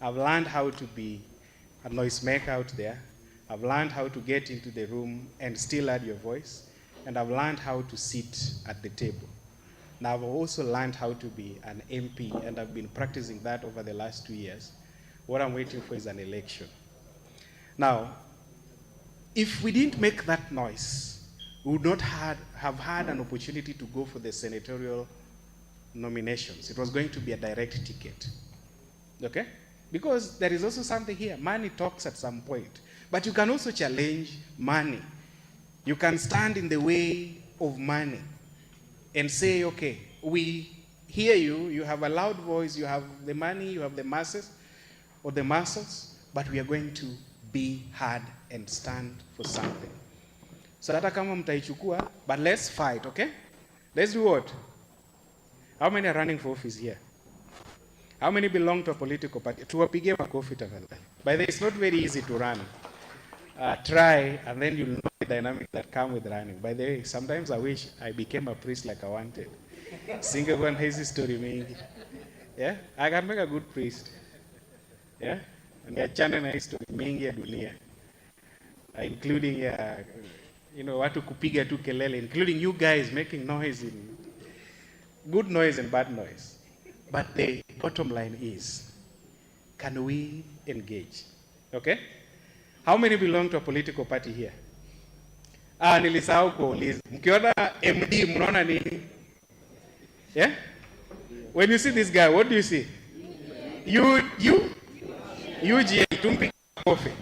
I've learned how to be a noisemaker out there. I've learned how to get into the room and still add your voice. And I've learned how to sit at the table. Now, I've also learned how to be an MP, and I've been practicing that over the last 2 years. What I'm waiting for is an election. Now, if we didn't make that noise, we would not have had an opportunity to go for the senatorial nominations. It was going to be a direct ticket. Okay? Because there is also something here. Money talks at some point. But you can also challenge money. You can stand in the way of money and say, okay, we hear you, you have a loud voice, you have the money, you have the masses or the muscles, but we are going to be hard and stand for something. So hata kama mtaichukua, but let's fight, okay? Let's do what? How many are running for office here? How many belong to a political party? Tuwapige makofi tafadhali. By the way, it's not very easy to run. Try, and then you'll know the dynamics that come with running. By the way, sometimes I wish I became a priest like I wanted. Single one has his story mingi. Yeah, I can make a good priest. Yeah, and I channel na history mingi ya dunia, including watu kupiga tu kelele, including you guys making noise, in good noise and bad noise. But the bottom line is, can we engage? Okay? How many belong to a political party here? Nilisahau kuuliza. Mkiona MD mnaona nini? Yeah? When you see this guy, what do you see? UGM, tumpi coffee.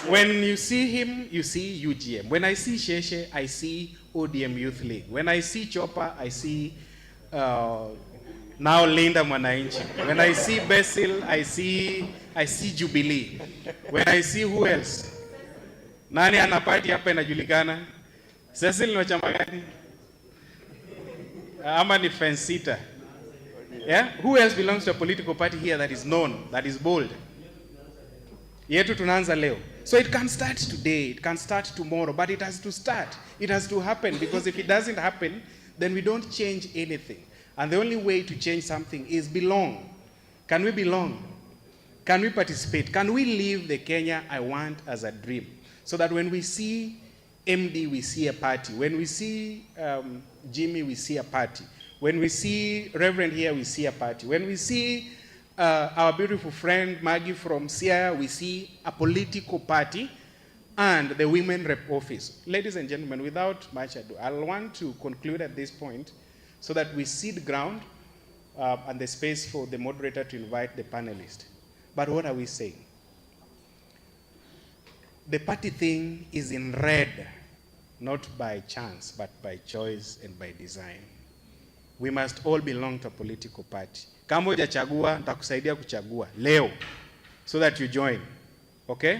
When you see him, you see UGM. When I see Sheshe, I see ODM Youth League. When I see Chopper, I see now Linda Mwananchi. When I see Basil, I see Jubilee. When I see who else? Nani ana party hapa inajulikana? Cecil ni chama gani? Ama ni Fensita. Yeah? Who else belongs to a political party here that is known, that is bold? Yetu tunaanza leo. So it can start today, it can start tomorrow, but it has to start. It has to happen, because if it doesn't happen, then we don't change anything. And the only way to change something is belong. Can we belong? Can we participate? Can we live the Kenya I want as a dream? So that when we see MD, we see a party. When we see Jimmy, we see a party. When we see Reverend here, we see a party. When we see our beautiful friend Maggie from Siaya, we see a political party and the women rep office. Ladies and gentlemen, without much ado, I'll want to conclude at this point so that we cede ground and the space for the moderator to invite the panelists. But what are we saying? The party thing is in red, not by chance, but by choice and by design. We must all belong to a political party. Kama hujachagua, nitakusaidia kuchagua leo so that you join. Okay?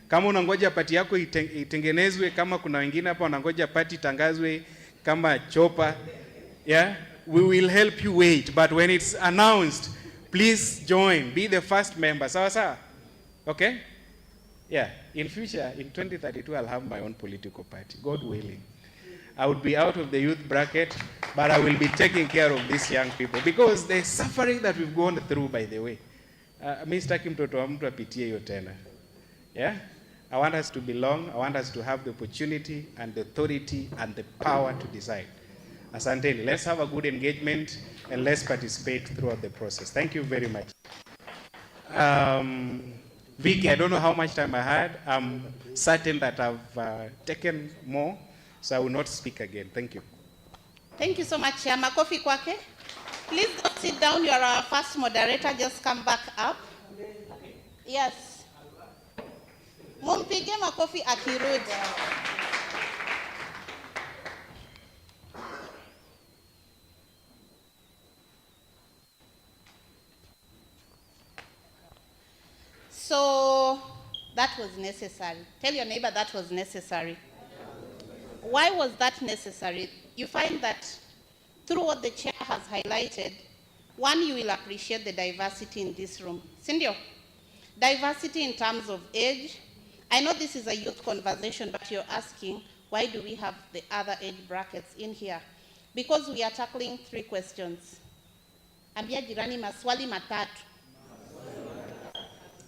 Kama unangoja party yako itengenezwe, kama kuna wengine hapa wanangoja party tangazwe kama Chopa, yeah, we will help you wait, but when it's announced, please join, be the first member. Sawa sawa? Okay? Yeah, in future, in 2032, I'll have my own political party, God willing. I would be out of the youth bracket, but I will be taking care of these young people, because the suffering that we've gone through, by the way, mimi sitaki mtoto wa mtu apitie hiyo tena. Yeah? I want us to belong. I want us to have the opportunity and the authority and the power to decide. Asanteni. Let's have a good engagement and let's participate throughout the process. Thank you very much. Vicky, I don't know how much time I had. I'm certain that I've taken more, so I will not speak again. Thank you. Thank you so much, Chair. Makofi kwake. Please don't sit down. You are our first moderator. Just come back up. Yes. Mumpige makofi akirudi. So that was necessary. Tell your neighbor that was necessary. Why was that necessary? You find that through what the chair has highlighted, one, you will appreciate the diversity in this room. Sindio? Diversity in terms of age. I know this is a youth conversation, but you're asking, why do we have the other age brackets in here? Because we are tackling three questions. Ambia jirani maswali matatu.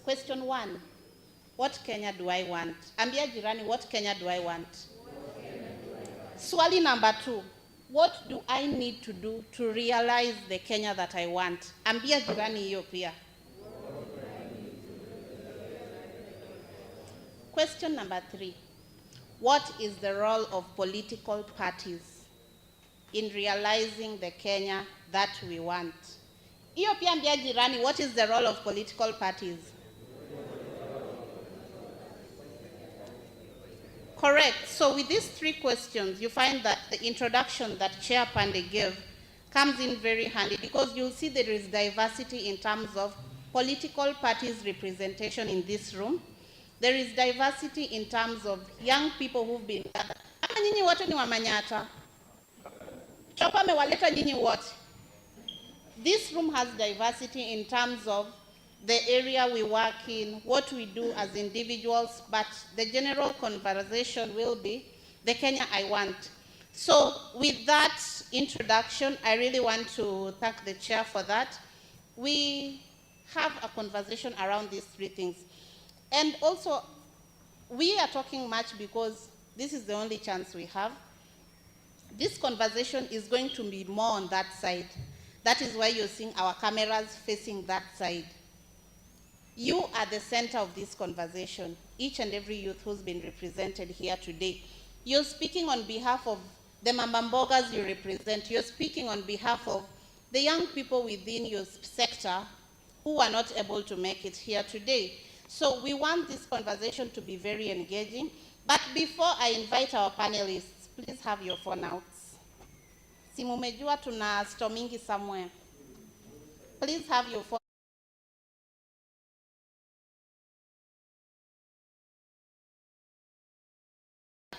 Question 1. What Kenya do I want? Ambia jirani, what Kenya do I want? Swali number 2. What do I need to do to realize the Kenya that I want? Ambia jirani hiyo pia. Question number 3. What is the role of political parties in realizing the Kenya that we want? Hiyo pia ambia jirani, what is the role of political parties? Correct. So with these 3 questions, you find that the introduction that Chair Pandey gave comes in very handy, because you'll see there is diversity in terms of political parties' representation in this room. There is diversity in terms of young people who've been gathered. Ama nyinyi wote ni Wamanyata? Chopa amewaleta nyinyi wote. This room has diversity in terms of the area we work in, what we do as individuals, but the general conversation will be the Kenya I want. So with that introduction, I really want to thank the chair for that. We have a conversation around these 3 things. And also, we are talking much because this is the only chance we have. This conversation is going to be more on that side. That is why you're seeing our cameras facing that side. You are the center of this conversation, each and every youth who's been represented here today. You're speaking on behalf of the Mambambogas you represent. You're speaking on behalf of the young people within your sector who are not able to make it here today. So we want this conversation to be very engaging. But before I invite our panelists, please have your phone out. Si mumejua tuna stormingi somewhere. Please have your phone.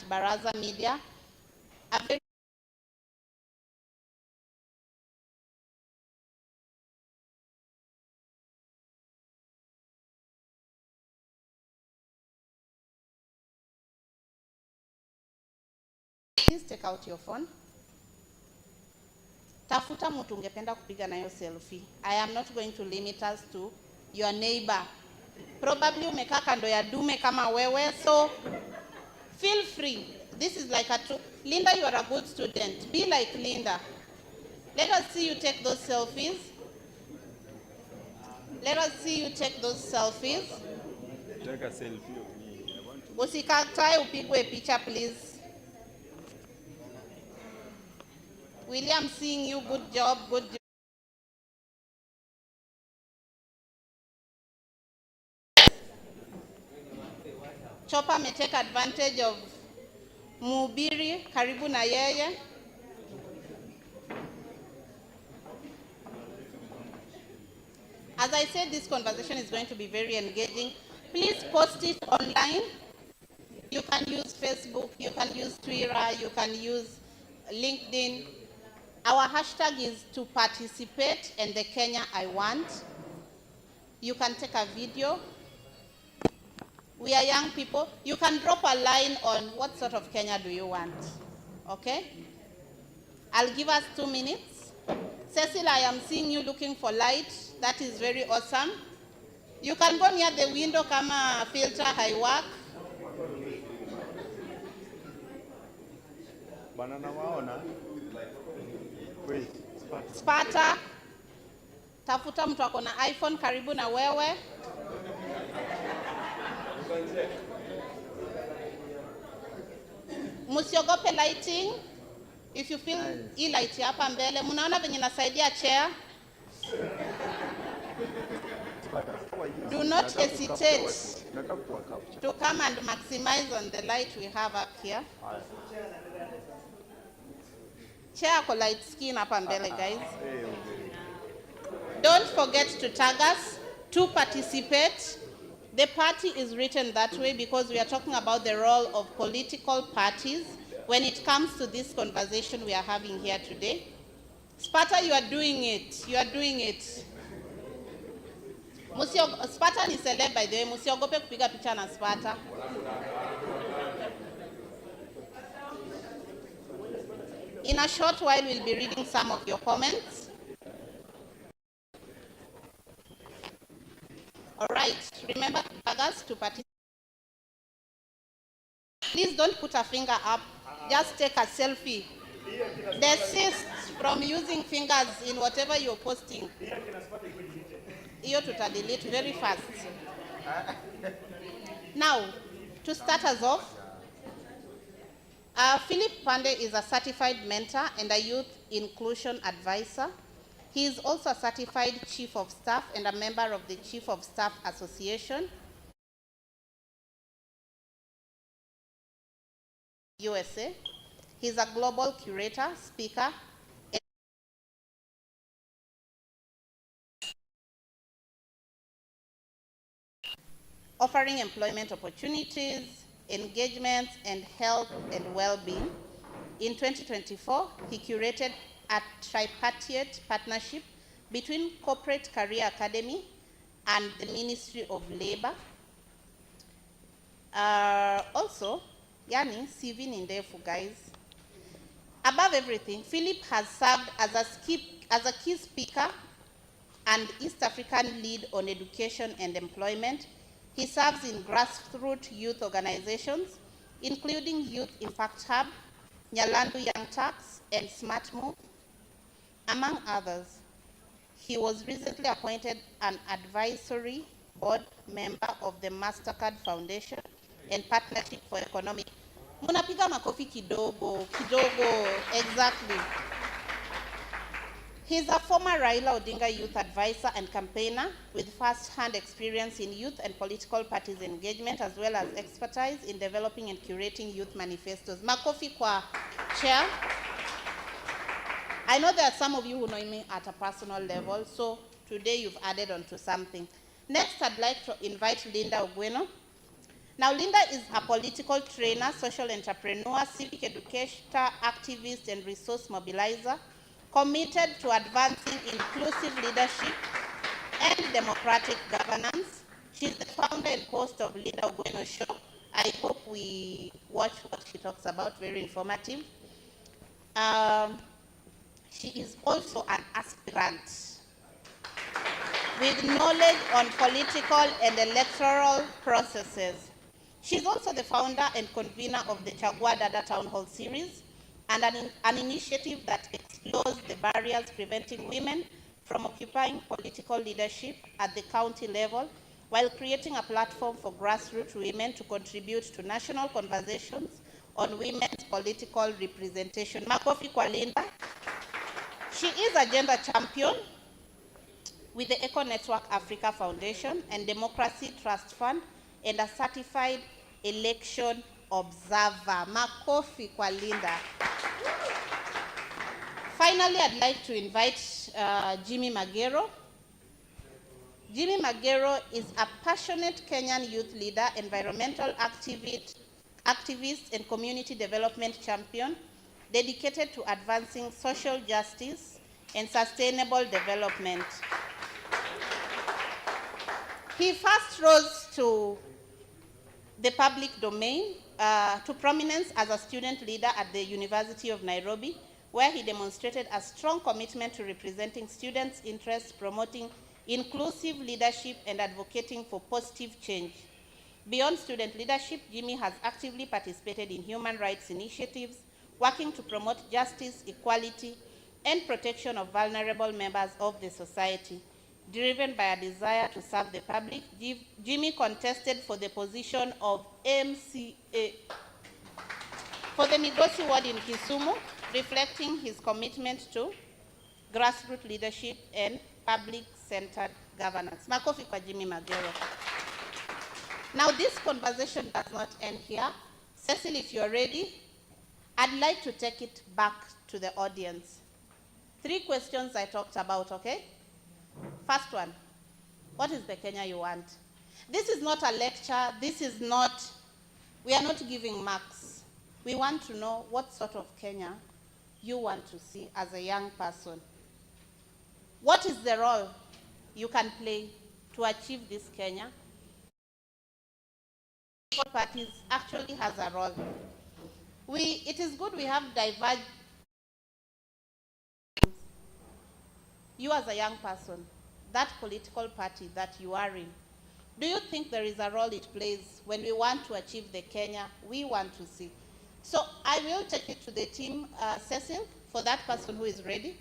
Baraza Media. Please take out your phone. Tafuta mtu ungependa kupiga nayo selfie. I am not going to limit us to your neighbor. Probably umekaa kando ya dume kama wewe, so feel free. This is like a true. Linda, you are a good student. Be like Linda. Let us see you take those selfies. Let us see you take those selfies. Take a selfie of me. I want to. Usikatae upigwe picha, please. William, seeing you, good job, good job. Chopa may take advantage of Mubiri, karibu na yeye. As I said, this conversation is going to be very engaging. Please post it online. You can use Facebook, you can use Twitter, you can use LinkedIn. Our hashtag is to participate in the Kenya I want. You can take a video. We are young people. You can drop a line on what sort of Kenya do you want. Okay? I'll give us 2 minutes. Cecil, I am seeing you looking for light. That is very awesome. You can go near the window kama filter high work. Banana waona. Wait, Sparta. Tafuta mtu ako na iPhone karibu na wewe. Musiogope lighting. If you feel hii light hapa mbele, mnaona venye nasaidia chair. Do not hesitate to come and maximize on the light we have up here. Chair ko light skin hapa mbele, guys. Don't forget to tag us to participate. The party is written that way because we are talking about the role of political parties when it comes to this conversation we are having here today. Sparta, you are doing it. You are doing it. Sparta ni celeb, by the way. Musiogope kupiga picha na Sparta. In a short while, we'll be reading some of your comments. All right, remember others to participate. Please don't put a finger up, just take a selfie. Desist from using fingers in whatever you're posting. Hiyo delete very fast. Now, to start us off, Philip Pande is a certified mentor and a youth inclusion advisor. He is also a certified chief of staff and a member of the Chief of Staff Association, USA. He's a global curator, speaker, offering employment opportunities, engagements, and health and well-being. In 2024, he curated a tripartite partnership between Corporate Career Academy and the Ministry of Labor. Also, yani, CV ni ndefu, guys. Above everything, Philip has served as a key speaker and East African lead on education and employment. He serves in grassroots youth organizations, including Youth Impact Hub, Nyalandu Young Turks, and Smart Move, among others. He was recently appointed an advisory board member of the MasterCard Foundation and Partnership for Economic. Munapiga makofi kidogo, exactly. He's a former Raila Odinga youth advisor and campaigner with first-hand experience in youth and political parties engagement, as well as expertise in developing and curating youth manifestos. Makofi kwa chair. I know there are some of you who know me at a personal level, so today you've added on to something. Next, I'd like to invite Linda Ogweno. Now, Linda is a political trainer, social entrepreneur, civic educator, activist, and resource mobilizer, committed to advancing inclusive leadership and democratic governance. She's the founder and host of Linda Ogweno Show. I hope we watch what she talks about, very informative. She is also an aspirant with knowledge on political and electoral processes. She's also the founder and convener of the Chagua Dada Town Hall series, and an initiative that explores the barriers preventing women from occupying political leadership at the county level, while creating a platform for grassroots women to contribute to national conversations on women's political representation. Makofi kwa Linda. She is a gender champion with the Eco Network Africa Foundation and Democracy Trust Fund, and a certified election observer. Makofi kwa Linda. Finally, I'd like to invite Jimmy Magero. Jimmy Magero is a passionate Kenyan youth leader, environmental activist, and community development champion, dedicated to advancing social justice and sustainable development. He first rose to the public domain, to prominence as a student leader at the University of Nairobi, where he demonstrated a strong commitment to representing students' interests, promoting inclusive leadership, and advocating for positive change. Beyond student leadership, Jimmy has actively participated in human rights initiatives, working to promote justice, equality, and protection of vulnerable members of the society. Driven by a desire to serve the public, Jimmy contested for the position of MCA for the Migosi ward in Kisumu, reflecting his commitment to grassroots leadership and public-centered governance. Makofi kwa Jimmy Magero. Now, this conversation does not end here. Cecil, if you're ready, I'd like to take it back to the audience. 3 questions I talked about, okay? First one, what is the Kenya you want? This is not a lecture. We are not giving marks. We want to know what sort of Kenya you want to see as a young person. What is the role you can play to achieve this Kenya? Parties actually has a role. It is good we have diverged. You as a young person, that political party that you are in, Do you think there is a role it plays when we want to achieve the Kenya we want to see? So I will take it to the team, Cecil, for that person who is ready.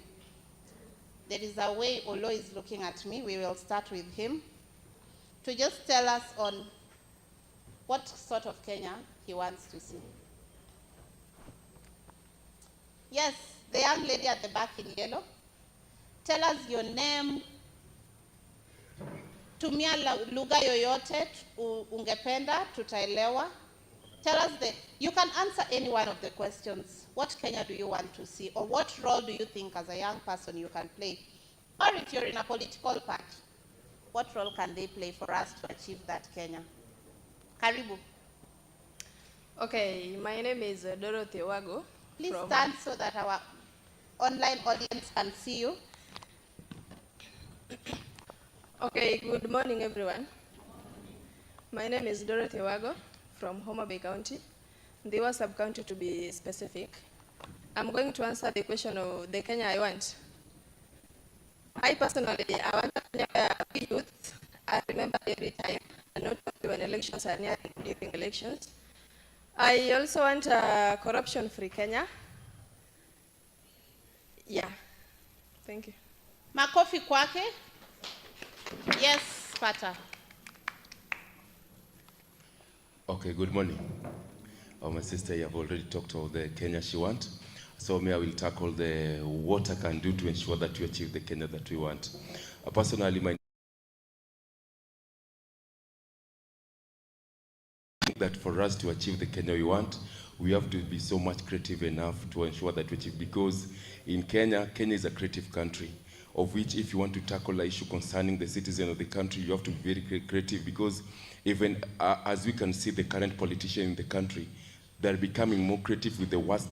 There is a way Olo is looking at me. We will start with him to just tell us on what sort of Kenya he wants to see. Yes, the young lady at the back in yellow. Tell us your name. Tumia lugha yoyote ungependa, tutaelewa. Tell us you can answer any one of the questions. What Kenya do you want to see? Or what role do you think as a young person you can play? Or if you're in a political party, what role can they play for us to achieve that Kenya? Karibu. Okay, my name is Dorothy Wago. Please stand so that our online audience can see you. Okay, good morning, everyone. My name is Dorothy Wago from Homa Bay County, Ndiwa sub-county to be specific. I'm going to answer the question of the Kenya I want. I personally, I want a Kenya where we youth are remembered every time, and not only when elections are near, during elections. I also want a corruption-free Kenya. Yeah, thank you. Makofi kwake. Yes, Pata. Okay, good morning. My sister, you have already talked about the Kenya she wants. So me, I will tackle what I can do to ensure that we achieve the Kenya that we want. Personally, my think that for us to achieve the Kenya we want, we have to be so much creative enough to ensure that we achieve, because in Kenya is a creative country, of which if you want to tackle the issue concerning the citizen of the country, you have to be very creative, because even as we can see the current politicians in the country, they're becoming more creative with the worst.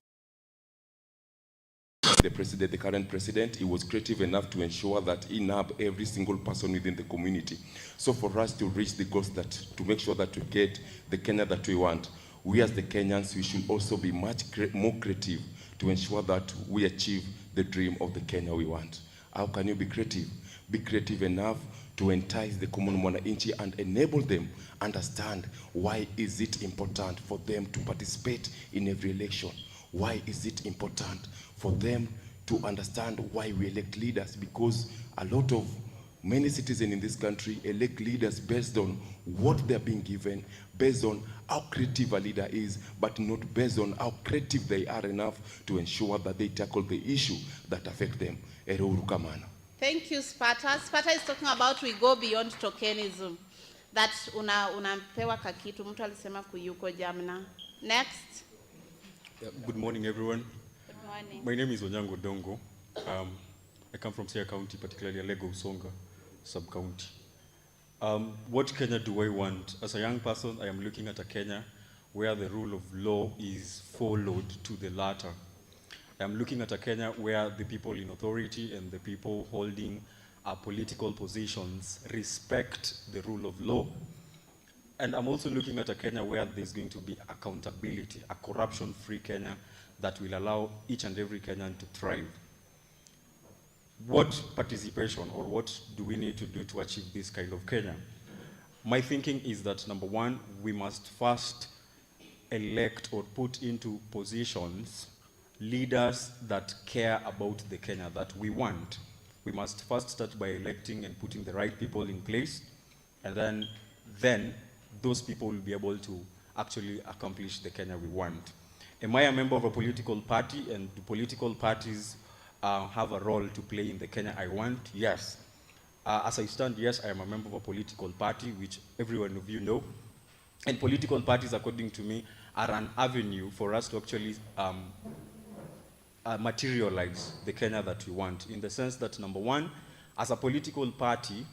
The current president, he was creative enough to ensure that he nabbed every single person within the community. So for us to reach the goals to make sure that we get the Kenya that we want, we as the Kenyans, we should also be much more creative to ensure that we achieve the dream of the Kenya we want. How can you be creative? Be creative enough to entice the common mwananchi and enable them understand why is it important for them to participate in every election. Why is it important for them to understand why we elect leaders? Because many citizens in this country elect leaders based on what they're being given, based on how creative a leader is, but not based on how creative they are enough to ensure that they tackle the issue that affect them. Thank you, Sparta. Sparta is talking about we go beyond tokenism. That unampewa kakitu, mtu alisema kuyuko jamna. Next. Yeah, good morning, everyone. Good morning. My name is Onyango Dongo. I come from Siaya County, particularly Alego Usonga sub-county. What Kenya do I want? As a young person, I am looking at a Kenya where the rule of law is followed to the latter. I am looking at a Kenya where the people in authority and the people holding political positions respect the rule of law. And I'm also looking at a Kenya where there's going to be accountability, a corruption-free Kenya that will allow each and every Kenyan to thrive. What participation or what do we need to do to achieve this kind of Kenya? My thinking is that, number one, we must first elect or put into positions leaders that care about the Kenya that we want. We must first start by electing and putting the right people in place, and then those people will be able to actually accomplish the Kenya we want. Am I a member of a political party, and do political parties have a role to play in the Kenya I want? Yes. As I stand, yes, I am a member of a political party, which every one of you know. And political parties, according to me, are an avenue for us to actually materialize the Kenya that we want, in the sense that, number one, as a political party,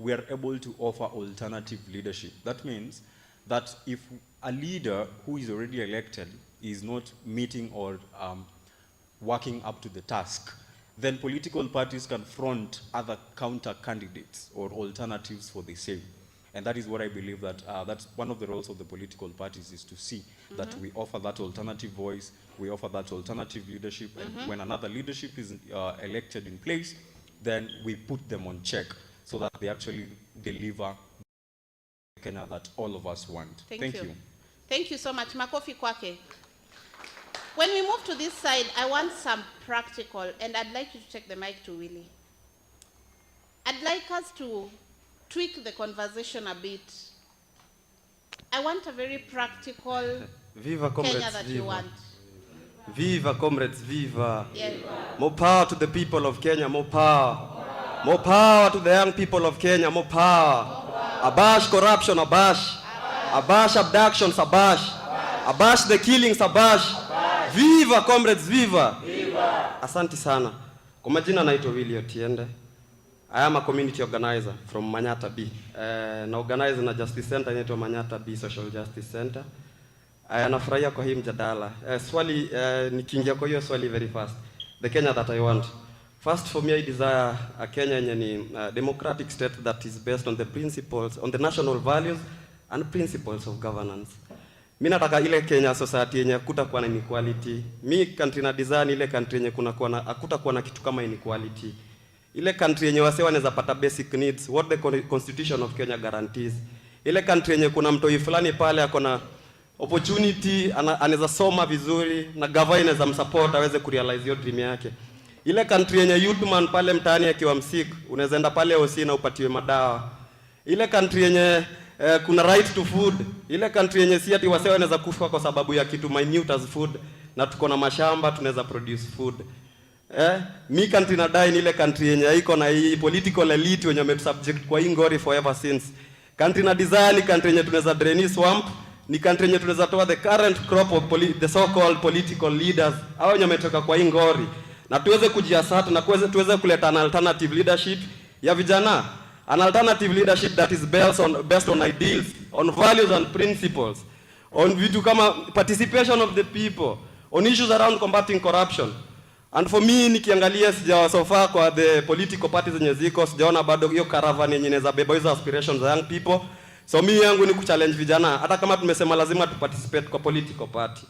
we are able to offer alternative leadership. That means that if a leader who is already elected is not meeting or working up to the task, then political parties can front other counter candidates or alternatives for the same. And that is what I believe that that's one of the roles of the political parties, is to see that we offer that alternative voice, we offer that alternative leadership, and when another leadership is elected in place, then we put them on check so that they actually deliver Kenya that all of us want. Thank you. Thank you so much. Makofi kwake. When we move to this side, I want some practical, and I'd like you to take the mic to Willie. I'd like us to tweak the conversation a bit. I want a very practical Viva Kenya comrades, that viva. you want. Viva comrades, viva. Yeah. More power to the people of Kenya, more power. More power to the young people of Kenya, more power. Abash corruption, abash. Abash abductions, abash. Abash the killings, abash. Viva comrades, viva. Asante sana. Kwa majina naitwa Willie Otiende. I am a community organizer from Manyata B. Na organize na Justice Center inaitwa Manyata B Social Justice Center. Nafurahia kwa hii mjadala. Swali nikiingia kwa hiyo swali very fast. The Kenya that I want. First, for me, I desire a Kenya yenye ni democratic state that is based on the principles, on the national values and principles of governance. Mimi nataka ile Kenya society yenye kutakuwa na inequality. Mi country na design ile country yenye hakutakuwa na kitu kama inequality. Ile country yenye wase wanaweza pata basic needs, what the constitution of Kenya guarantees. Ile country yenye kuna mtoi fulani pale akona opportunity, anaweza soma vizuri na government inaweza msupport aweze kurealize hiyo dream yake. Ile country yenye youth man pale mtaani akiwa msik, unaweza enda pale OC na upatiwe madawa. Ile country yenye kuna right to food. Ile country yenye si ati wase wanaweza kufa kwa sababu ya kitu minute as food, na tuko na mashamba tunaweza produce food. Mi country nadai ni ile country yenye iko na hii political elite wenye wamesubject kwa hii ngori forever since. Country na design, country yenye tunaweza drain swamp, ni country yenye tunaweza toa the current crop of the so called political leaders hao wenye wametoka kwa hii ngori, na tuweze kujiasat na tuweze kuleta an alternative leadership ya vijana, an alternative leadership that is based on ideals, on values and principles, on vitu kama participation of the people, on issues around combating corruption. And for me nikiangalia sijawa so far kwa the political parties zenye ziko, sijaona bado hiyo caravan yenye inaweza beba hizo aspirations za young people. So mimi yangu ni kuchallenge vijana, hata kama tumesema lazima tu participate kwa political party,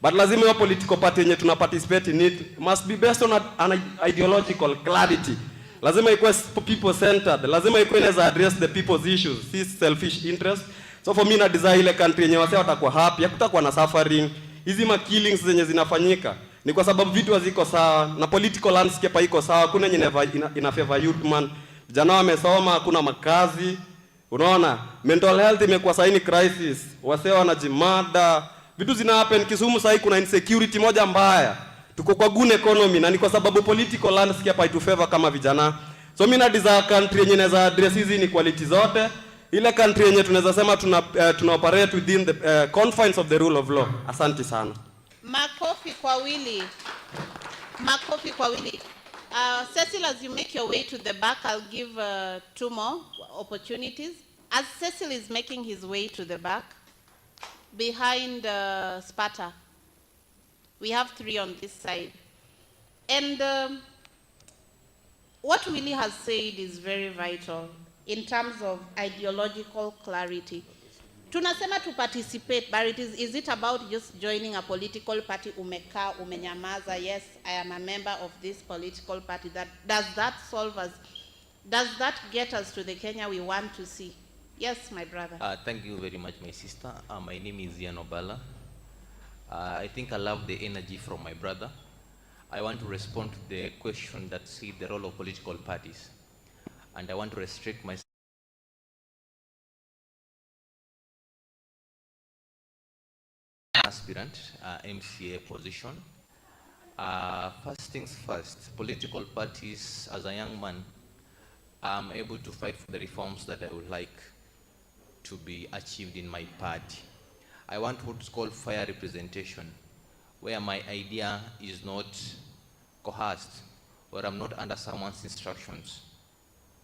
but lazima hiyo political party yenye tuna participate in it must be based on an ideological clarity. Lazima ikuwe people centered, lazima ikuwe inaweza address the people's issues, si selfish interest. So for me na desire ile country yenye wase watakuwa happy, hakutakuwa na suffering. Hizi ma killings zenye zinafanyika ni kwa sababu vitu haziko sawa na political landscape haiko sawa. Kuna yenye ina favor youth man, vijana wamesoma, hakuna makazi. Unaona, mental health imekuwa saini crisis, wase wanajimada, vitu zina happen. Kisumu sasa kuna insecurity moja mbaya, tuko kwa good economy, na ni kwa sababu political landscape haitu favor kama vijana. So mimi na desire country yenye inaweza address hizi inequality zote, ile country yenye tunaweza sema tuna operate within the confines of the rule of law. Asante sana. Makofi kwa Willie. Makofi kwa Willie. Cecil, as you make your way to the back, I'll give 2 more opportunities. As Cecil is making his way to the back, behind Sparta, we have 3 on this side. And what Willie has said is very vital in terms of ideological clarity. Tunasema to participate, but is it about just joining a political party? Umeka, umenyamaza, yes, I am a member of this political party. Does that solve us? Does that get us to the Kenya we want to see? Yes, my brother. Thank you very much, my sister. My name is Ian Obala. I think I love the energy from my brother. I want to respond to the question that see the role of political parties. And I want to restrict myself. Aspirant, MCA position. First things first, political parties, as a young man, I'm able to fight for the reforms that I would like to be achieved in my party. I want what's called fair representation, where my idea is not coerced, or I'm not under someone's instructions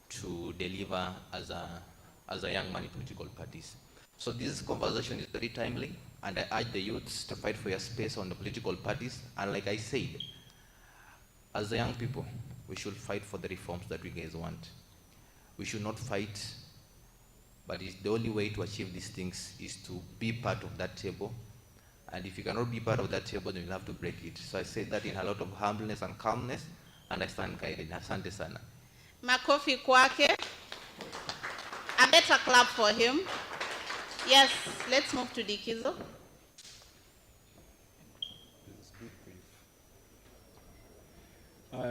to deliver as a young man in political parties. So this conversation is very timely, and I urge the youths to fight for your space on the political parties. And like I said, as the young people, we should fight for the reforms that we guys want. We should not fight, but it's the only way to achieve these things is to be part of that table. And if you cannot be part of that table, then you'll have to break it. So I say that in a lot of humbleness and calmness, and I stand guided. Asante sana. Makofi kwake. A better clap for him. Yes, let's move to Dikizo.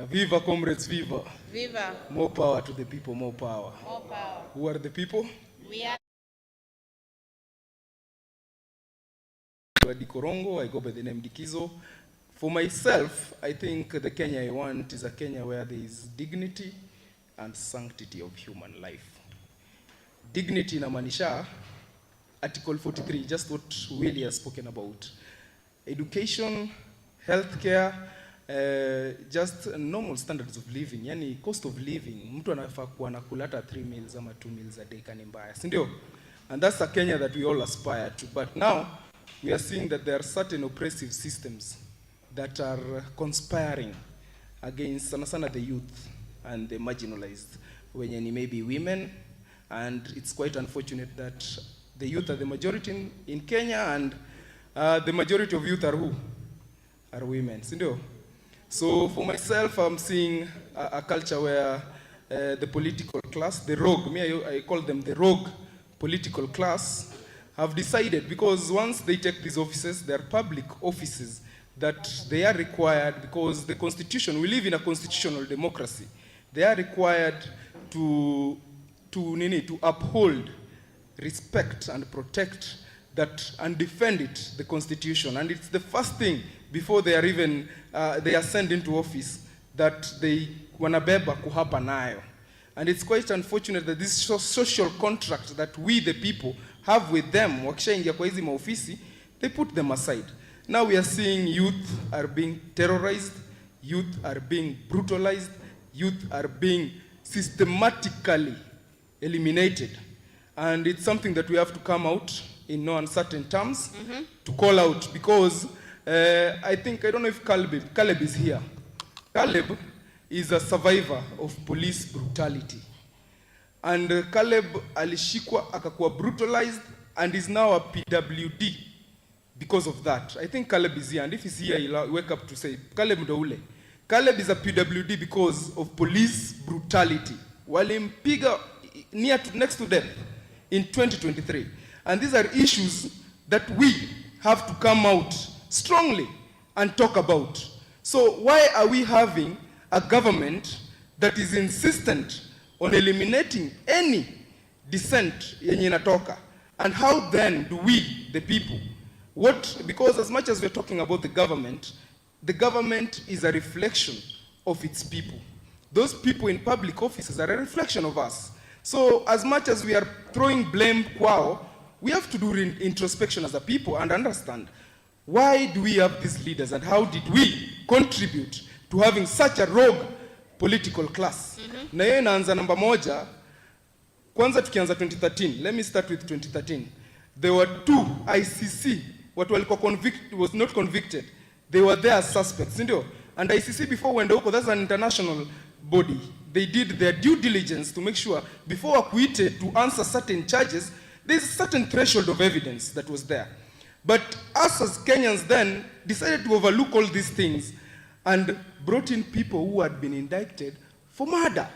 Viva comrades, viva. Viva. More power to the people, more power. More power. Who are the people? We are. Dikorongo, I go by the name Dikizo. For myself, I think the Kenya I want is a Kenya where there is dignity and sanctity of human life. Dignity inamaanisha Article 43, just what Willie has spoken about. Education, healthcare, just normal standards of living, yani cost of living. Mtu anafaa kuwa anakula hata 3 meals ama 2 meals a day kani mbaya, si ndio? And that's a Kenya that we all aspire to. But now we are seeing that there are certain oppressive systems that are conspiring against sana the youth and the marginalized, wenye ni maybe women, and it's quite unfortunate that the youth are the majority in Kenya, and the majority of youth are who? Are women, si ndio? So for myself, I'm seeing a culture where the political class, the rogue, I call them the rogue political class, have decided, because once they take these offices, they are public offices, that they are required, because the constitution, we live in a constitutional democracy, they are required to uphold, respect and protect that and defend it, the constitution. And it's the first thing before they are even they ascend into office that they wanabeba kuhapa nayo. And it's quite unfortunate that this social contract that we the people have with them, wakishaingia kwa hizi maofisi, they put them aside. Now we are seeing youth are being terrorized, youth are being brutalized, youth are being systematically eliminated. And it's something that we have to come out in no uncertain terms to call out, because I think, I don't know if Caleb is here. Caleb is a survivor of police brutality. And Caleb alishikwa akakuwa brutalized and is now a PWD because of that. I think Caleb is here, and if he's here, he'll wake up to say, Caleb Ndoule. Caleb is a PWD because of police brutality. Walimpiga next to death in 2023. And these are issues that we have to come out strongly and talk about. So why are we having a government that is insistent on eliminating any dissent yenye inatoka? And how then do we, the people, because as much as we're talking about the government is a reflection of its people. Those people in public offices are a reflection of us. So as much as we are throwing blame kwao, we have to do introspection as a people and understand, why do we have these leaders and how did we contribute to having such a rogue political class? Na hiyo inaanza namba moja, kwanza tukianza 2013, let me start with 2013. There were 2 ICC, watu walikuwa was not convicted. They were there as suspects, ndio? And ICC before wenda huko, that's an international body. They did their due diligence to make sure before wakuite to answer certain charges, there's a certain threshold of evidence that was there. But us as Kenyans then decided to overlook all these things and brought in people who had been indicted for murder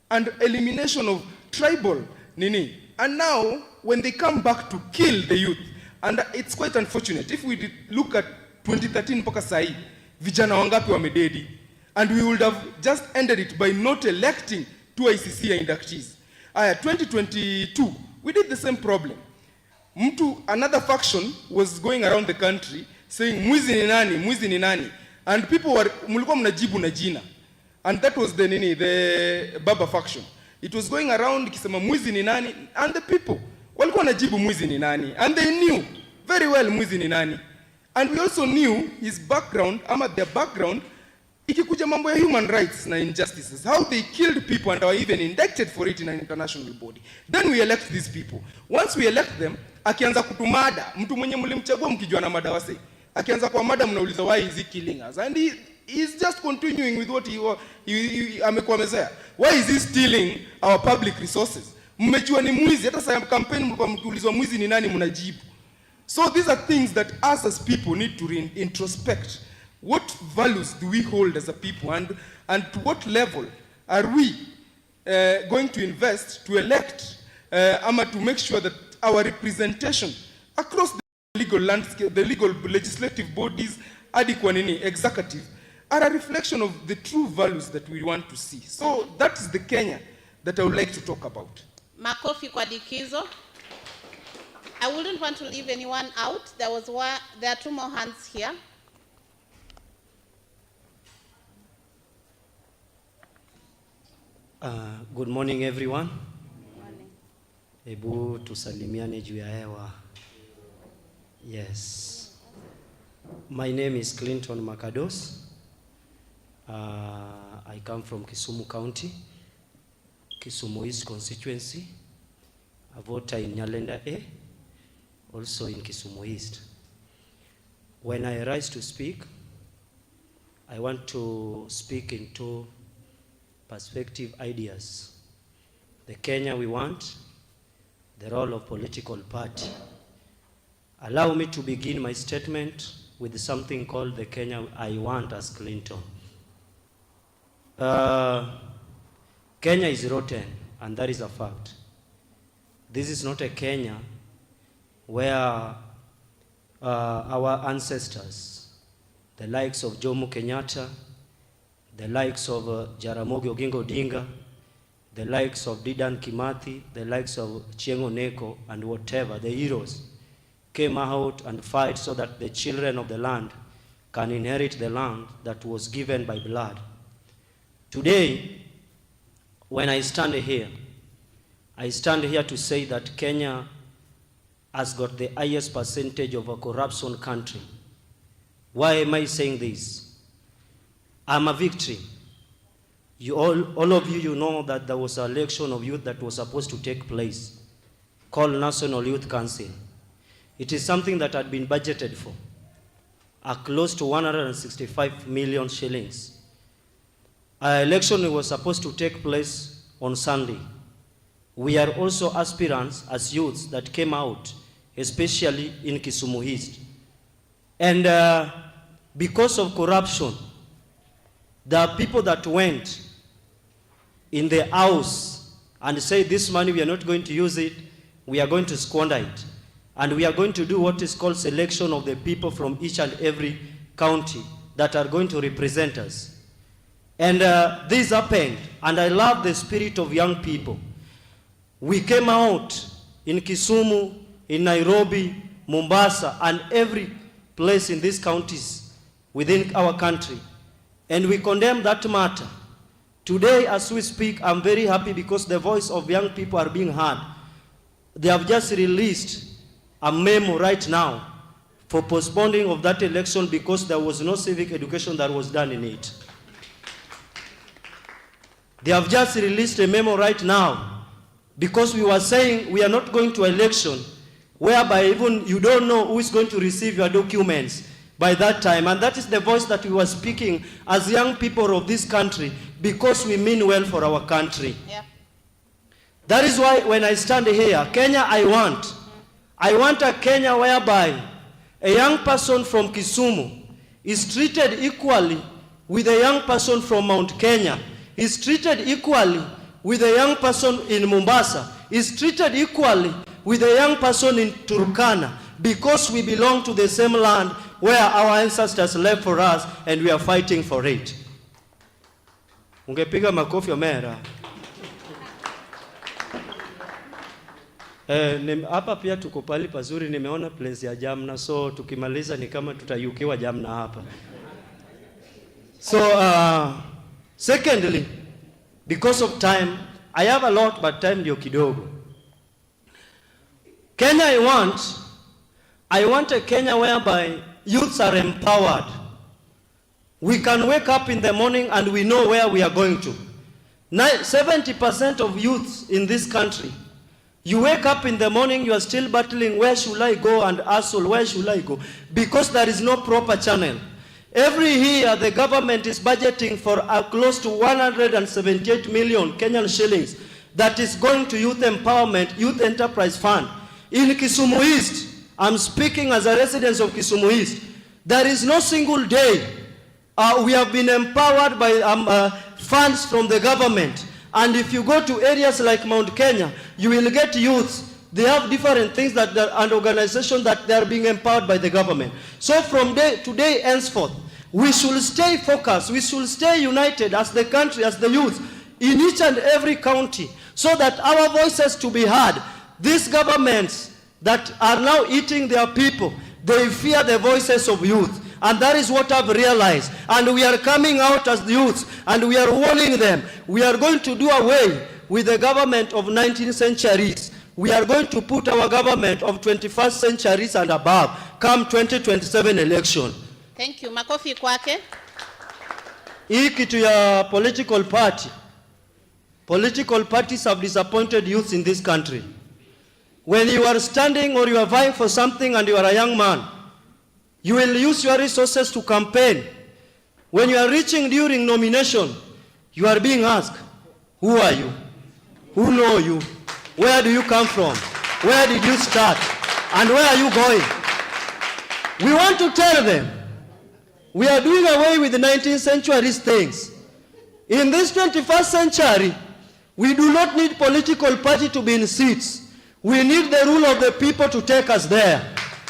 and elimination of tribal nini. And now, when they come back to kill the youth, and it's quite unfortunate, if we look at 2013 mpaka sahi, vijana wangapi wamededi, and we would have just ended it by not electing 2 ICC inductees. 2022, we did the same problem. Another faction was going around the country saying, mwizi ni nani, mwizi ni nani. And people were, mulikuwa mnajibu na jina. And that was the Baba faction. It was going around kisema mwizi ni nani, and the people walikuwa najibu mwizi ni nani. And they knew very well mwizi ni nani. And we also knew his background, ama their background, ikikuja mambo ya human rights na injustices, how they killed people and are even indicted for it in an international body. Then we elect these people. Once we elect them, akianza kutumada, mtu mwenye mlimchagua mkijua na mada wase, akianza kwa mada mnauliza why is he killing us? And he is just continuing with what he amekuwa mezea. Why is he stealing our public resources? Mmejua ni mwizi, hata saa campaign mlikuwa mkiulizwa mwizi ni nani mnajibu. So these are things that us as people need to introspect. What values do we hold as a people, and to what level are we going to invest to elect ama to make sure that our representation across the legal landscape, the legal legislative bodies, executive, are a reflection of the true values that we want to see. So that is the Kenya that I would like to talk about. Makofi kwa Dikizo. I wouldn't want to leave anyone out. There are two more hands here. Good morning everyone. Ebu tusalimiane juu ya hewa. Yes. My name is Clinton Makados. I come from Kisumu County, Kisumu East constituency. I vote in Nyalenda A, also in Kisumu East. When I rise to speak, I want to speak in two perspective ideas. The Kenya we want, the role of political party. Allow me to begin my statement with something called the Kenya I want as Clinton. Kenya is rotten, and that is a fact. This is not a Kenya where our ancestors, the likes of Jomo Kenyatta, the likes of Jaramogi Oginga Odinga, the likes of Dedan Kimathi, the likes of Chieng' Oneko, and whatever, the heroes, came out and fight so that the children of the land can inherit the land that was given by blood. Today, when I stand here to say that Kenya has got the highest percentage of a corruption country. Why am I saying this? I'm a victory. All of you know that there was an election of youth that was supposed to take place, called National Youth Council. It is something that had been budgeted for, close to 165 million shillings. Our election was supposed to take place on Sunday. We are also aspirants as youths that came out, especially in Kisumu East. And because of corruption, there are people that went in the house and say, this money, we are not going to use it, we are going to squander it. And we are going to do what is called selection of the people from each and every county that are going to represent us. And this happened, and I love the spirit of young people. We came out in Kisumu, in Nairobi, Mombasa, and every place in these counties within our country. And we condemn that matter. Today, as we speak, I'm very happy because the voice of young people are being heard. They have just released a memo right now for postponing of that election because there was no civic education that was done in it. They have just released a memo right now because we were saying we are not going to election whereby even you don't know who is going to receive your documents by that time. And that is the voice that we were speaking as young people of this country because we mean well for our country. Yeah. That is why when I stand here, Kenya I want a Kenya whereby a young person from Kisumu is treated equally with a young person from Mount Kenya, is treated equally with a young person in Mombasa, is treated equally with a young person in Turkana, because we belong to the same land where our ancestors left for us and we are fighting for it. Ungepiga makofi omera. Hapa pia tuko pali pazuri, nimeona place ya Jamna, so tukimaliza ni kama tutayukiwa Jamna hapa. So secondly, because of time, I have a lot but time ndio kidogo. Kenya I want a Kenya whereby youths are empowered. We can wake up in the morning and we know where we are going to. 70% of youths in this country, you wake up in the morning, you are still battling, where should I go, and hustle, where should I go? Because there is no proper channel. Every year, the government is budgeting for close to 178 million Kenyan shillings that is going to youth empowerment, youth enterprise fund. In Kisumu East, I'm speaking as a resident of Kisumu East, there is no single day we have been empowered by funds from the government. And if you go to areas like Mount Kenya, you will get youths they have different things that and organizations that they are being empowered by the government. So from today henceforth, we should stay focused, we should stay united as the country, as the youth, in each and every county, so that our voices to be heard. These governments that are now eating their people, they fear the voices of youth. And that is what I've realized. And we are coming out as youths, and we are warning them. We are going to do away with the government of 19th centuries. We are going to put our government of 21st centuries and above come 2027 election. Thank you. Makofi kwake. Hii kitu ya political party. Political parties have disappointed youth in this country. When you are standing or you are vying for something and you are a young man, you will use your resources to campaign. When you are reaching during nomination, you are being asked, who are you? Who know you? Where do you come from? Where did you start? And where are you going? We want to tell them, we are doing away with the 19th century things. In this 21st century, we do not need political party to be in seats. We need the rule of the people to take us there.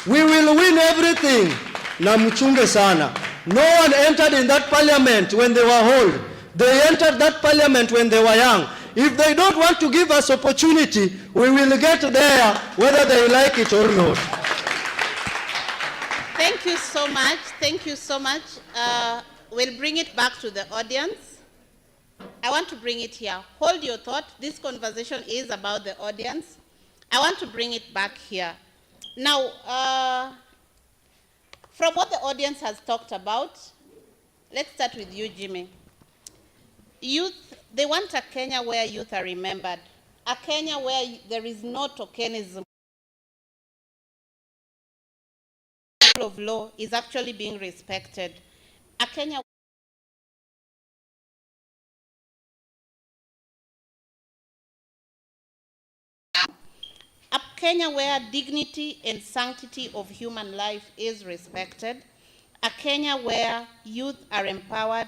We will win everything. Na mchunge sana. No one entered in that parliament when they were old. They entered that parliament when they were young. If they don't want to give us opportunity, we will get there whether they like it or not. Thank you so much. Thank you so much. We'll bring it back to the audience. I want to bring it here. Hold your thought. This conversation is about the audience. I want to bring it back here. Now, from what the audience has talked about, let's start with you, Jimmy. Youth, they want a Kenya where youth are remembered, a Kenya where there is no tokenism. The rule of law is actually being respected. A Kenya where dignity and sanctity of human life is respected, a Kenya where youth are empowered,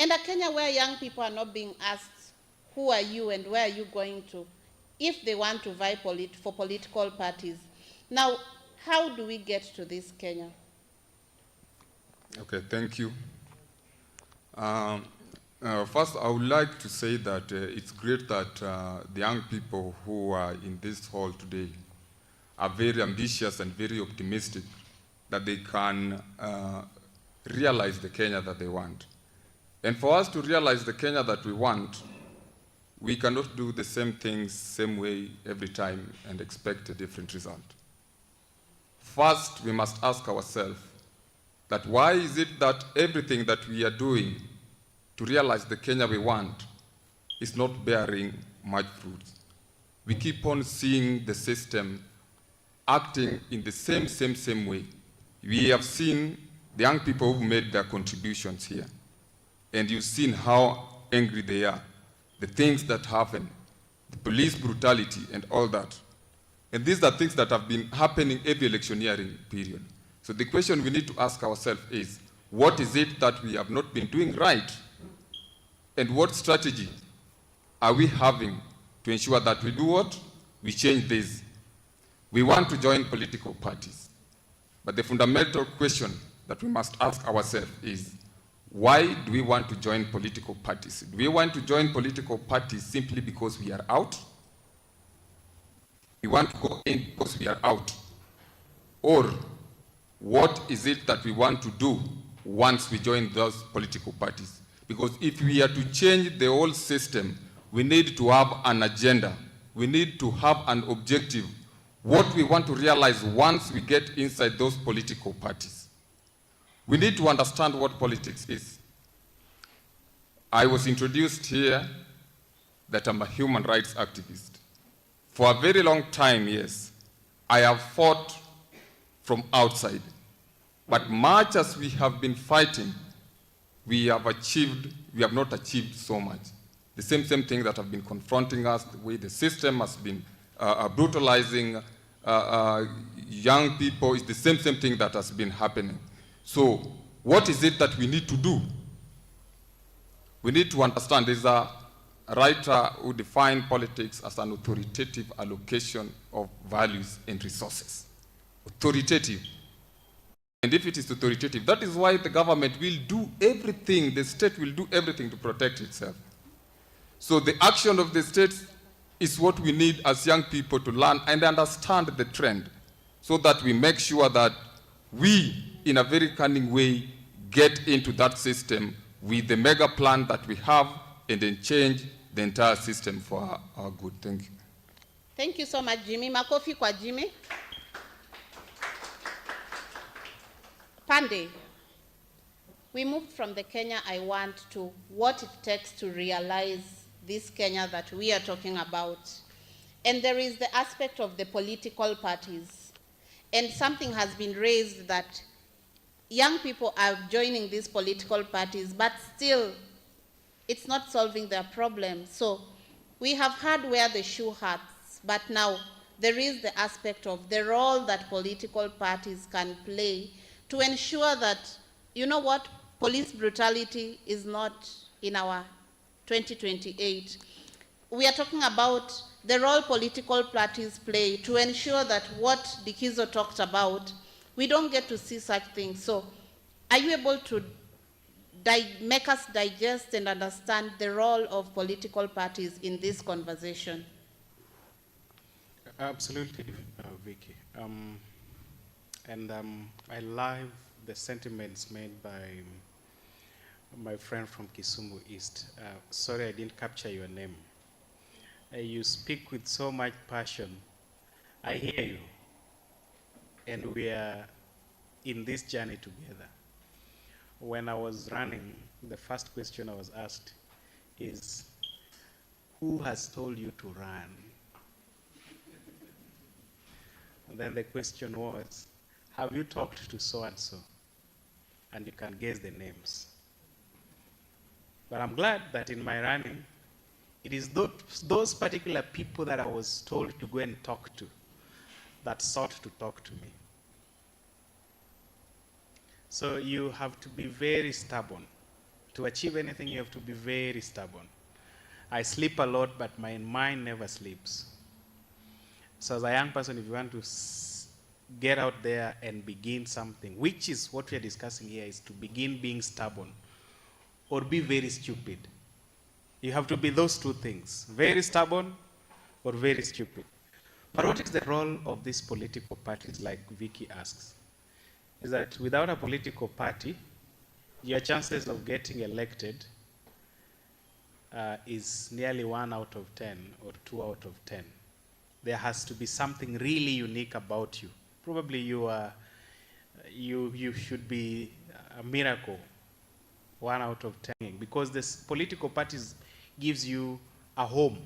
and a Kenya where young people are not being asked, who are you and where are you going to, if they want to vie for political parties. Now, how do we get to this Kenya? Okay, thank you. First, I would like to say that it's great that the young people who are in this hall today are very ambitious and very optimistic that they can realize the Kenya that they want. And for us to realize the Kenya that we want, we cannot do the same things, same way every time and expect a different result. First, we must ask ourselves that why is it that everything that we are doing to realize the Kenya we want is not bearing much fruit? We keep on seeing the system acting in the same way. We have seen the young people who made their contributions here, and you've seen how angry they are, the things that happen, the police brutality and all that. And these are things that have been happening every electioneering period. So the question we need to ask ourselves is, what is it that we have not been doing right? And what strategy are we having to ensure that we do what? We change this. We want to join political parties. But the fundamental question that we must ask ourselves is, why do we want to join political parties? Do we want to join political parties simply because we are out? We want to go in because we are out? Or what is it that we want to do once we join those political parties? Because if we are to change the whole system, we need to have an agenda. We need to have an objective, what we want to realize once we get inside those political parties. We need to understand what politics is. I was introduced here that I'm a human rights activist. For a very long time, yes, I have fought from outside. But much as we have been fighting, we have not achieved so much. The same thing that have been confronting us, the way the system has been brutalizing young people, is the same thing that has been happening. So what is it that we need to do? We need to understand there's a a writer who defined politics as an authoritative allocation of values and resources. Authoritative. And if it is authoritative, that is why the government will do everything, the state will do everything to protect itself. So the action of the state is what we need as young people to learn and understand the trend, so that we make sure that we, in a very cunning way, get into that system with the mega plan that we have and then change the entire system for our good. Thank you. Thank you so much, Jimmy. Makofi kwa Jimmy. Pande, we moved from the Kenya I want to what it takes to realize this Kenya that we are talking about. And there is the aspect of the political parties. And something has been raised that young people are joining these political parties, but still it's not solving their problems. So we have heard where the shoe hurts, but now there is the aspect of the role that political parties can play to ensure that, you know what, police brutality is not in our 2028. We are talking about the role political parties play to ensure that what Dikizo talked about, we don't get to see such things. So are you able to make us digest and understand the role of political parties in this conversation? Absolutely, Vicky. I love the sentiments made by my friend from Kisumu East. Sorry I didn't capture your name. You speak with so much passion. I hear you. And we are in this journey together. When I was running, the first question I was asked is, who has told you to run? And then the question was, have you talked to so-and-so? And you can guess the names. But I'm glad that in my running, it is those particular people that I was told to go and talk to that sought to talk to me. So you have to be very stubborn. To achieve anything, you have to be very stubborn. I sleep a lot, but my mind never sleeps. So as a young person, if you want to get out there and begin something, which is what we are discussing here, is to begin being stubborn or be very stupid. You have to be those two things, very stubborn or very stupid. But what is the role of these political parties, like Vicky asks? Is that without a political party, your chances of getting elected is nearly 1 out of 10 or 2 out of 10. There has to be something really unique about you. Probably you should be a miracle, 1 out of 10, because this political parties gives you a home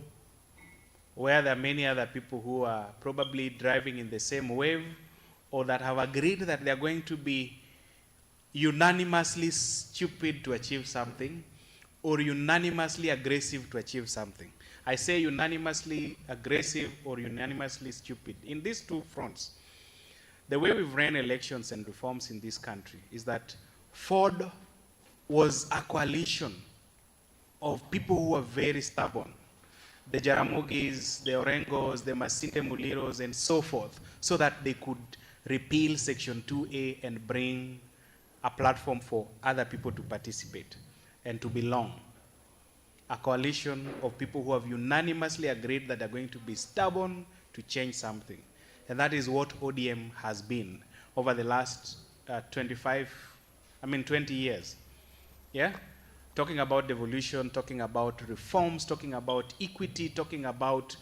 where there are many other people who are probably driving in the same wave, or that have agreed that they are going to be unanimously stupid to achieve something, or unanimously aggressive to achieve something. I say unanimously aggressive or unanimously stupid. In these two fronts, the way we've ran elections and reforms in this country is that Ford was a coalition of people who were very stubborn. The Jaramogis, the Orengos, the Masinde Muliros, and so forth, so that they could repeal Section 2A and bring a platform for other people to participate and to belong. A coalition of people who have unanimously agreed that they're going to be stubborn to change something. And that is what ODM has been over the last 20 years. Yeah? Talking about devolution, talking about reforms, talking about equity, talking about,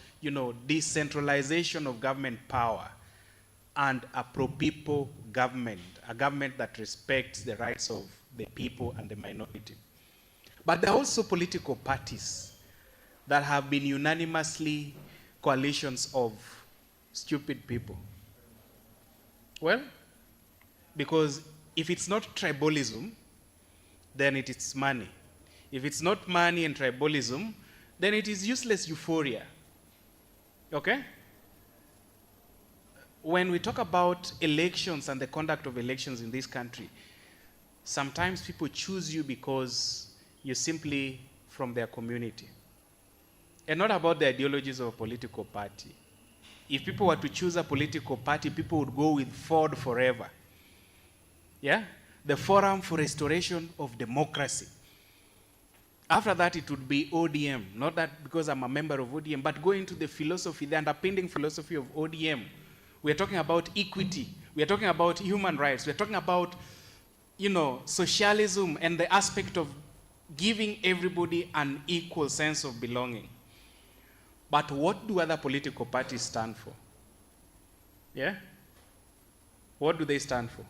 decentralization of government power, and a pro-people government, a government that respects the rights of the people and the minority. But there are also political parties that have been unanimously coalitions of stupid people. Well, because if it's not tribalism, then it is money. If it's not money and tribalism, then it is useless euphoria. Okay? When we talk about elections and the conduct of elections in this country, sometimes people choose you because you're simply from their community. and not about the ideologies of a political party. If people were to choose a political party, people would go with Ford forever. Yeah? The Forum for Restoration of Democracy. After that, it would be ODM. Not that because I'm a member of ODM, but go into the philosophy, the underpinning philosophy of ODM. We're talking about equity. We're talking about human rights. We're talking about, socialism and the aspect of giving everybody an equal sense of belonging. But what do other political parties stand for? Yeah? What do they stand for?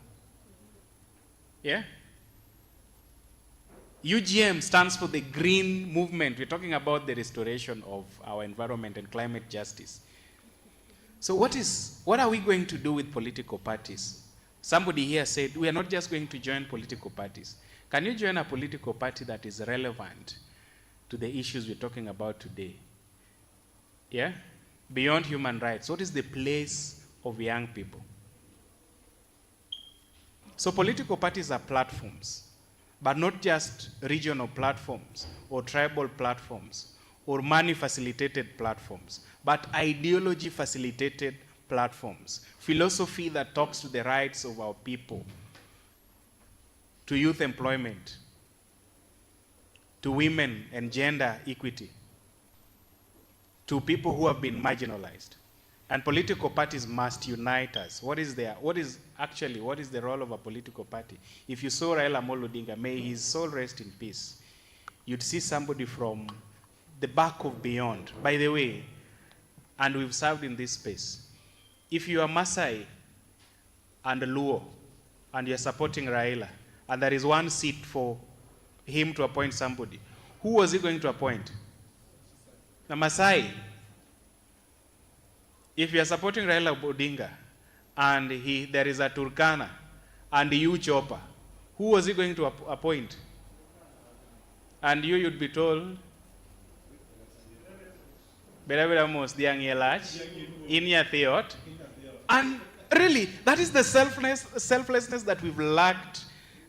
Yeah? UGM stands for the green movement. We're talking about the restoration of our environment and climate justice. So what are we going to do with political parties? Somebody here said, we are not just going to join political parties. Can you join a political party that is relevant to the issues we're talking about today? Yeah? Beyond human rights, what is the place of young people? So political parties are platforms, but not just regional platforms or tribal platforms or money-facilitated platforms, but ideology-facilitated platforms. Philosophy that talks to the rights of our people, to youth employment, to women and gender equity, to people who have been marginalized. And political parties must unite us. What is the role of a political party? If you saw Raila Amolo Odinga, may his soul rest in peace, you'd see somebody from the back of beyond. By the way, and we've served in this space, if you are Maasai and Luo, and you're supporting Raila, and there is one seat for him to appoint somebody, who was he going to appoint? The Maasai. If you are supporting Raila Odinga, and there is a Turkana, and you Chopper, who was he going to appoint? And you'd be told, and really, that is the selflessness that we've lacked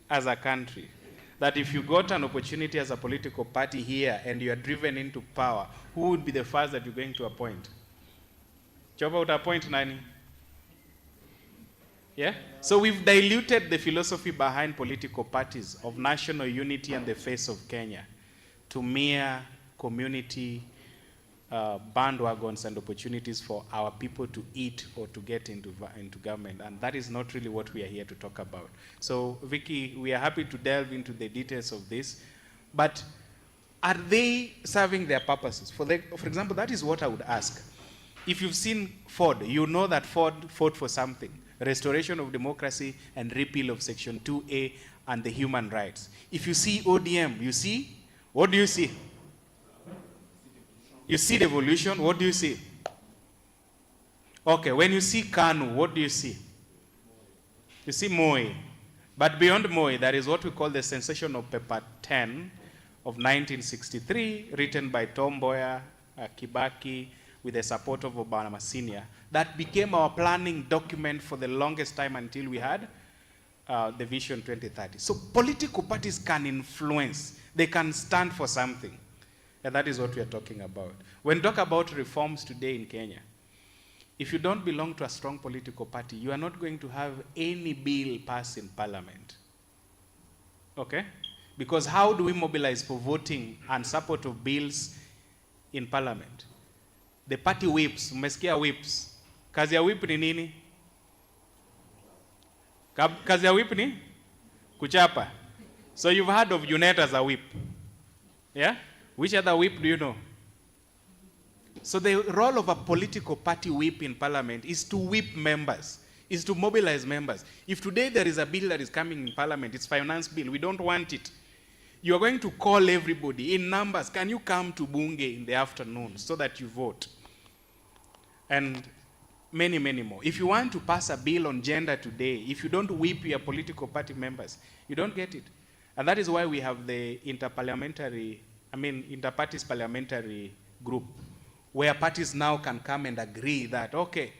as a country. That if you got an opportunity as a political party here and you are driven into power, who would be the first that you're going to appoint? Chopper would appoint nani? Yeah? So we've diluted the philosophy behind political parties of national unity and the face of Kenya to mere community bandwagons and opportunities for our people to eat or to get into government. And that is not really what we are here to talk about. So, Vicky, we are happy to delve into the details of this. But are they serving their purposes? For example, that is what I would ask. If you've seen Ford, you know that Ford fought for something. Restoration of democracy and repeal of Section 2A and the human rights. If you see ODM, you see? What do you see? You see devolution, what do you see? Okay, when you see KANU, what do you see? You see Moi. But beyond Moi, there is what we call the sensational paper 10 of 1963, written by Tom Mboya, Kibaki, with the support of Obama Sr., that became our planning document for the longest time until we had the Vision 2030. So political parties can influence. They can stand for something. And that is what we are talking about. When we talk about reforms today in Kenya, if you don't belong to a strong political party, you are not going to have any bill passed in parliament. Okay? Because how do we mobilize for voting and support of bills in parliament? The party whips, umesikia whips. Kazi ya whip ni nini? Kazi ya whip ni? Kuchapa. So you've heard of UNET as a whip. Yeah? Which other whip do you know? So the role of a political party whip in parliament is to whip members, is to mobilize members. If today there is a bill that is coming in parliament, it's finance bill, we don't want it. You are going to call everybody in numbers. Can you come to Bunge in the afternoon so that you vote? And many, many more. If you want to pass a bill on gender today, if you don't whip your political party members, you don't get it. And that is why we have the interparties parliamentary group, where parties now can come and agree that, okay,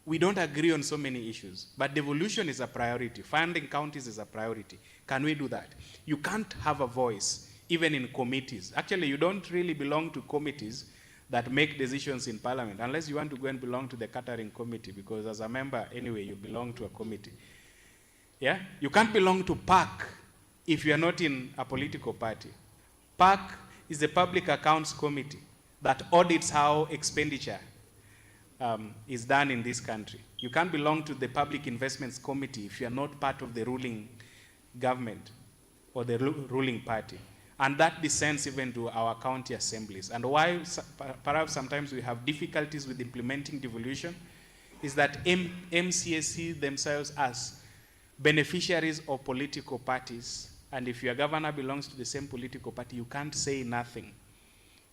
we don't agree on so many issues, but devolution is a priority, funding counties is a priority. Can we do that? You can't have a voice, even in committees. Actually, you don't really belong to committees that make decisions in parliament, unless you want to go and belong to the catering committee, because as a member, anyway, you belong to a committee. Yeah? You can't belong to PAC if you are not in a political party. PAC is the Public Accounts Committee that audits how expenditure is done in this country. You can't belong to the Public Investments Committee if you are not part of the ruling government or the ruling party. And that descends even to our county assemblies. And why perhaps sometimes we have difficulties with implementing devolution is that MCSC themselves as beneficiaries of political parties. And if your governor belongs to the same political party, you can't say nothing.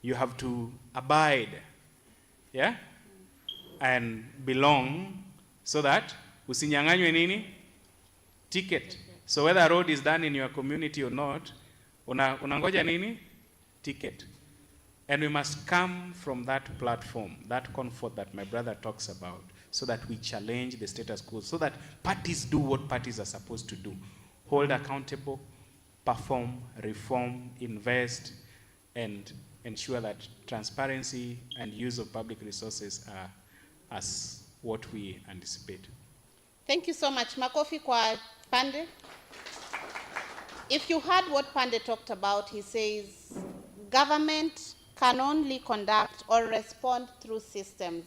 You have to abide, yeah, and belong, so that usinyang'anywe nini? Ticket. So whether a road is done in your community or not, unangoja nini? Ticket. And we must come from that platform, that comfort that my brother talks about, so that we challenge the status quo, so that parties do what parties are supposed to do. Hold accountable, perform, reform, invest, and ensure that transparency and use of public resources are as what we anticipate. Thank you so much. Makofi kwa Pande. If you heard what Pande talked about, he says government can only conduct or respond through systems.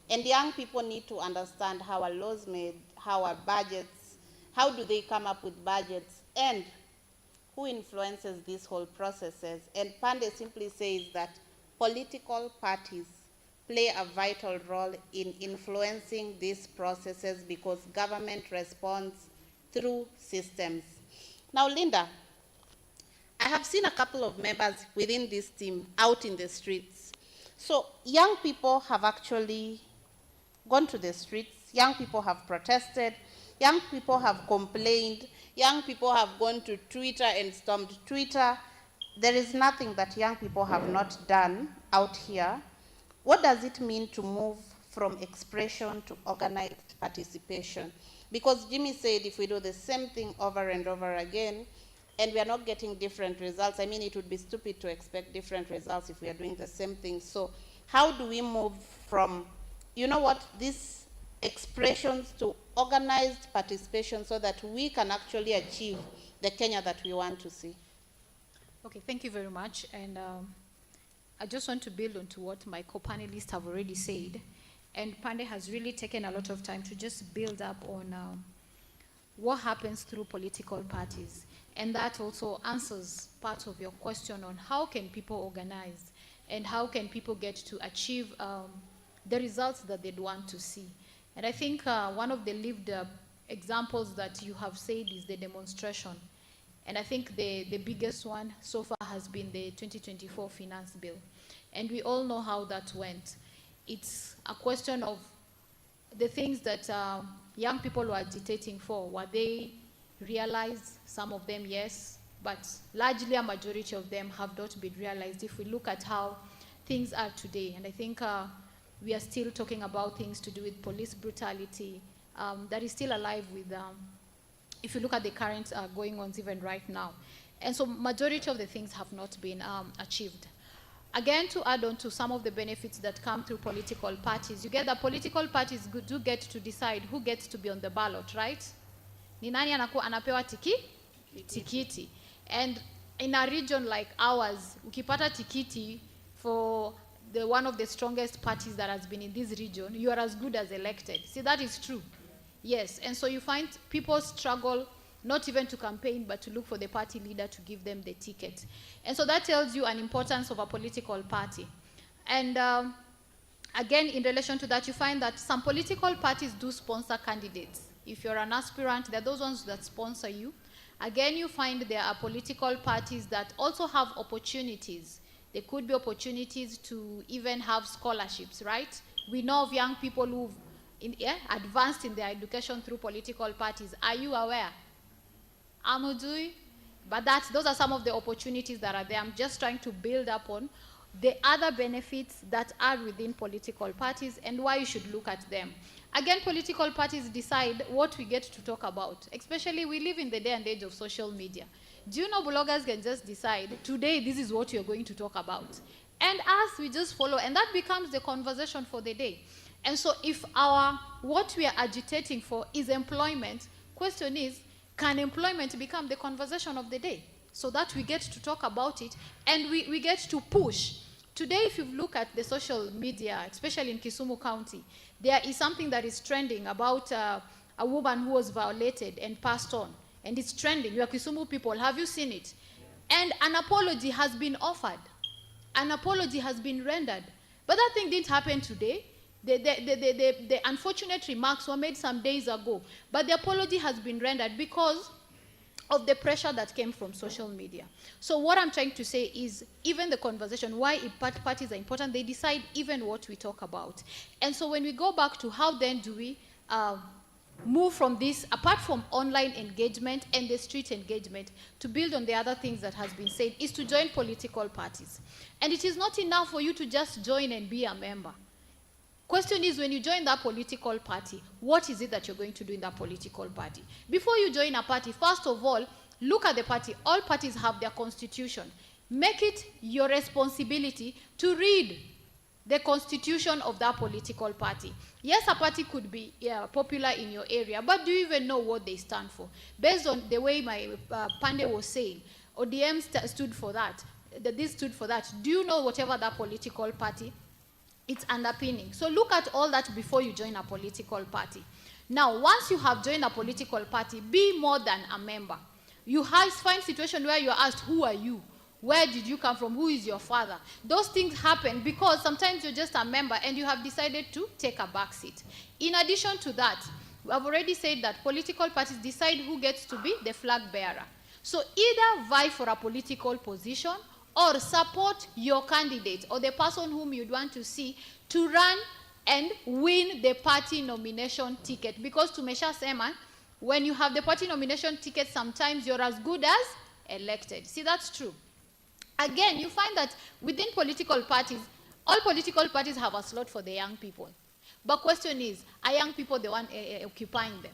And young people need to understand how are laws made, how are budgets, how do they come up with budgets, and who influences these whole processes. And Pande simply says that political parties play a vital role in influencing these processes because government responds through systems. Now, Linda, I have seen a couple of members within this team out in the streets. So young people have actually gone to the streets, young people have protested, young people have complained, young people have gone to Twitter and stormed Twitter. There is nothing that young people have not done out here. What does it mean to move from expression to organized participation? Because Jimmy said if we do the same thing over and over again, and we are not getting different results, I mean, it would be stupid to expect different results if we are doing the same thing. So how do we move from, you know what, these expressions to organized participation so that we can actually achieve the Kenya that we want to see? Okay, thank you very much. And I just want to build on to what my co-panelists have already said. And Pande has really taken a lot of time to just build up on what happens through political parties. And that also answers part of your question on how can people organize and how can people get to achieve the results that they'd want to see. And I think one of the lived examples that you have said is the demonstration. And I think the biggest one so far has been the 2024 finance bill. And we all know how that went. It's a question of the things that young people were agitating for. Were they realized? Some of them, yes. But largely a majority of them have not been realized if we look at how things are today. And I think we are still talking about things to do with police brutality that is still alive with, if you look at the current going-ons even right now. And so majority of the things have not been achieved. Again, to add on to some of the benefits that come through political parties, you get that political parties do get to decide who gets to be on the ballot, right? Ni nani anapewa tikiti. And in a region like ours, ukipata tikiti for one of the strongest parties that has been in this region, you are as good as elected. See, that is true. Yes, and so you find people struggle not even to campaign, but to look for the party leader to give them the ticket. And so that tells you an importance of a political party. And again, in relation to that, you find that some political parties do sponsor candidates. If you're an aspirant, they're those ones that sponsor you. Again, you find there are political parties that also have opportunities. There could be opportunities to even have scholarships, right? We know of young people who've advanced in their education through political parties. Are you aware? Amudui? But those are some of the opportunities that are there. I'm just trying to build up on the other benefits that are within political parties and why you should look at them. Again, political parties decide what we get to talk about. Especially, we live in the day and age of social media. Do you know bloggers can just decide, today this is what you're going to talk about? And us, we just follow, and that becomes the conversation for the day. And so if what we are agitating for is employment, question is, can employment become the conversation of the day? So that we get to talk about it, and we get to push. Today, if you look at the social media, especially in Kisumu County, there is something that is trending about a woman who was violated and passed on. And it's trending. You are Kisumu people. Have you seen it? And an apology has been offered. An apology has been rendered. But that thing didn't happen today. The unfortunate remarks were made some days ago. But the apology has been rendered because of the pressure that came from social media. So what I'm trying to say is, even the conversation, why parties are important, they decide even what we talk about. And so when we go back to how then do we move from this, apart from online engagement and the street engagement, to build on the other things that has been said, is to join political parties. And it is not enough for you to just join and be a member. Question is, when you join that political party, what is it that you're going to do in that political party? Before you join a party, first of all, look at the party. All parties have their constitution. Make it your responsibility to read the constitution of that political party. Yes, a party could be popular in your area, but do you even know what they stand for? Based on the way my Pande was saying, ODM stood for that, this stood for that. Do you know whatever that political party it's underpinning? So look at all that before you join a political party. Now, once you have joined a political party, be more than a member. You find situations where you're asked, who are you? Where did you come from? Who is your father? Those things happen because sometimes you're just a member and you have decided to take a back seat. In addition to that, I've already said that political parties decide who gets to be the flag bearer. So either vie for a political position or support your candidate or the person whom you'd want to see to run and win the party nomination ticket. Because tumesha sema, when you have the party nomination ticket, sometimes you're as good as elected. See, that's true. Again, you find that within political parties, all political parties have a slot for the young people. But question is, are young people the one occupying them?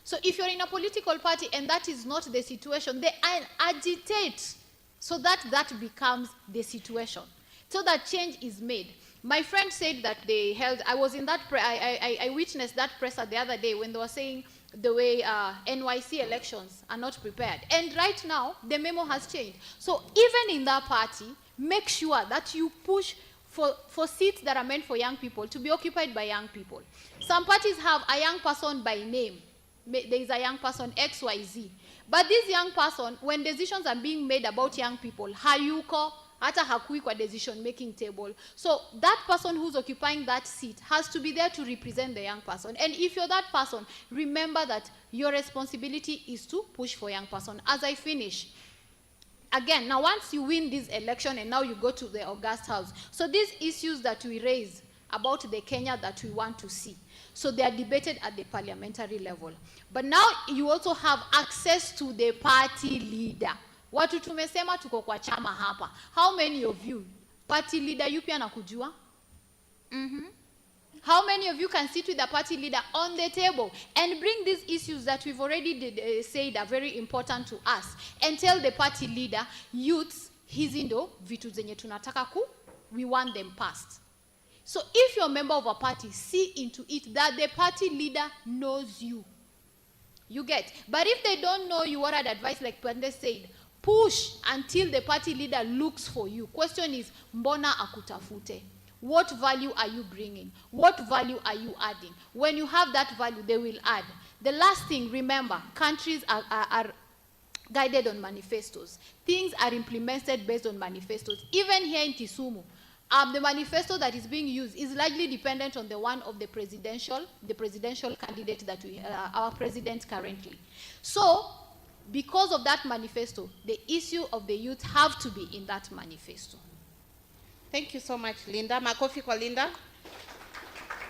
So if you're in a political party and that is not the situation, they agitate so that becomes the situation, so that change is made. My friend said that they held, I was in that, I witnessed that presser the other day when they were saying the way NYC elections are not prepared. And right now, the memo has changed. So even in that party, make sure that you push for seats that are meant for young people to be occupied by young people. Some parties have a young person by name. There is a young person XYZ. But this young person, when decisions are being made about young people, hayuko, hata hakui kwa decision making table. So that person who's occupying that seat has to be there to represent the young person. And if you're that person, remember that your responsibility is to push for young person. As I finish, again, now once you win this election and now you go to the August House, so these issues that we raise about the Kenya that we want to see, so they are debated at the parliamentary level. But now you also have access to the party leader. Watu tumesema tuko kwa chama hapa. How many of you, party leader yupi anakujua? How many of you can sit with the party leader on the table and bring these issues that we've already said are very important to us and tell the party leader, youths, hizi ndo vitu zenye tunataka we want them passed. So if you're a member of a party, see into it that the party leader knows you. You get. But if they don't know you, what I'd advise, like Pande said, push until the party leader looks for you. Question is, mbona akutafute? What value are you bringing? What value are you adding? When you have that value, they will add. The last thing, remember, countries are guided on manifestos. Things are implemented based on manifestos. Even here in Kisumu, the manifesto that is being used is largely dependent on the one of the presidential candidate that our president currently. So, because of that manifesto, the issue of the youth have to be in that manifesto. Thank you so much, Linda. Makofi kwa Linda.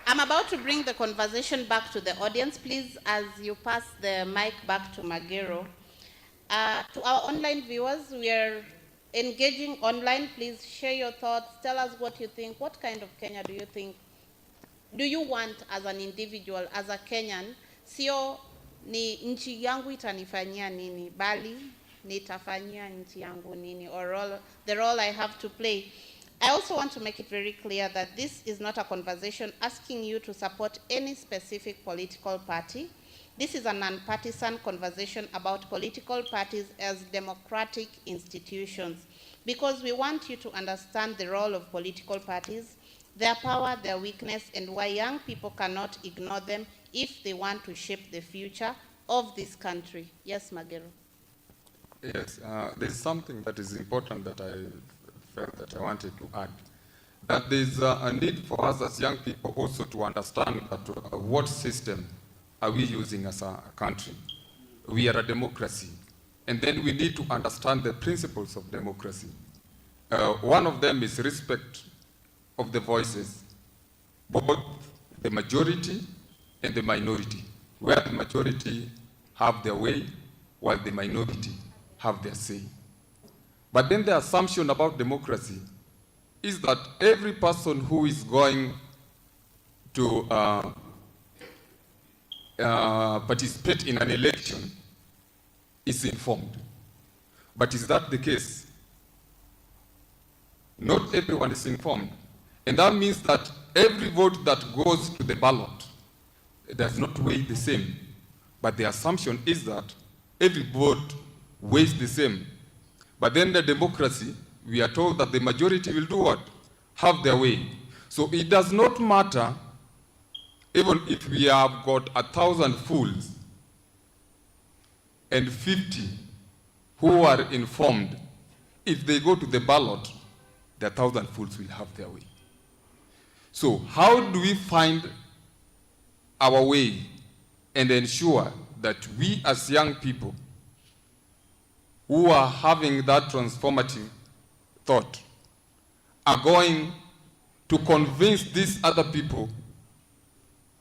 I'm about to bring the conversation back to the audience. Please, as you pass the mic back to Magero. To our online viewers, we are engaging online. Please share your thoughts. Tell us what you think. What kind of Kenya do you think? Do you want as an individual, as a Kenyan? Sio ni nchi yangu itanifanyia nini, bali nitafanyia nchi yangu nini, or the role I have to play. I also want to make it very clear that this is not a conversation asking you to support any specific political party. This is a non-partisan conversation about political parties as democratic institutions, because we want you to understand the role of political parties, their power, their weakness, and why young people cannot ignore them if they want to shape the future of this country. Yes, Magero. Yes, there's something that is important that I felt that I wanted to add. That there's a need for us as young people also to understand that what system are we using as a country. We are a democracy, and then we need to understand the principles of democracy. One of them is respect of the voices, both the majority and the minority, where the majority have their way, while the minority have their say. But then the assumption about democracy is that every person who is going to participate in an election is informed. But is that the case? Not everyone is informed. And that means that every vote that goes to the ballot does not weigh the same. But the assumption is that every vote weighs the same. But then the democracy, we are told that the majority will do what? Have their way. So it does not matter even if we have got 1,000 fools and 50 who are informed. If they go to the ballot, the 1,000 fools will have their way. So how do we find our way and ensure that we as young people who are having that transformative thought are going to convince these other people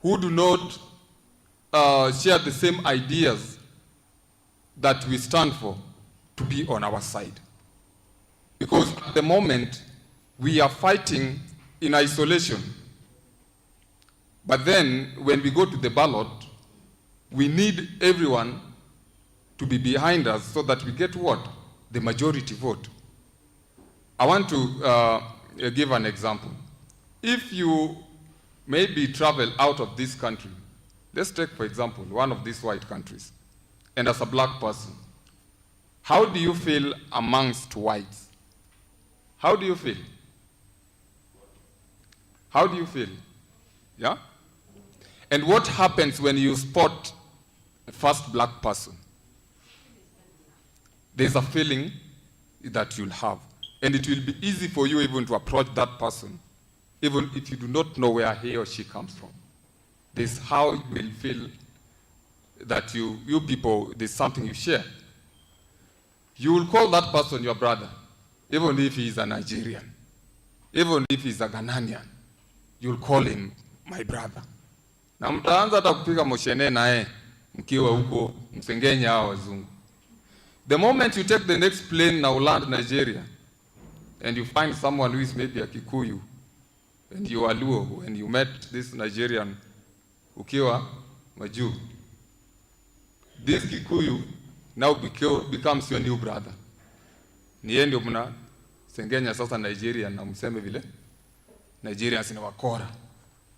who do not share the same ideas that we stand for to be on our side? Because at the moment, we are fighting in isolation. But then, when we go to the ballot, we need everyone to be behind us so that we get what? The majority vote. I want to give an example. If you maybe travel out of this country, let's take, for example, one of these white countries, and as a black person, how do you feel amongst whites? How do you feel? How do you feel? Yeah? And what happens when you spot a first black person? There's a feeling that you'll have. And it will be easy for you even to approach that person, even if you do not know where he or she comes from. This is how you will feel that you people, there's something you share. You will call that person your brother, even if he is a Nigerian, even if he's a Ghanaian, you'll call him my brother. Na mtaanza hata kupiga moshene naye mkiwa huko msengenya hao wazungu. The moment you take the next plane now land Nigeria, and you find someone who is maybe a Kikuyu, and you are Luo, and you met this Nigerian ukiwa Maju, this Kikuyu now becomes your new brother. Niye ndio mna sengenya sasa Nigeria na mseme vile Nigerians ni wakora.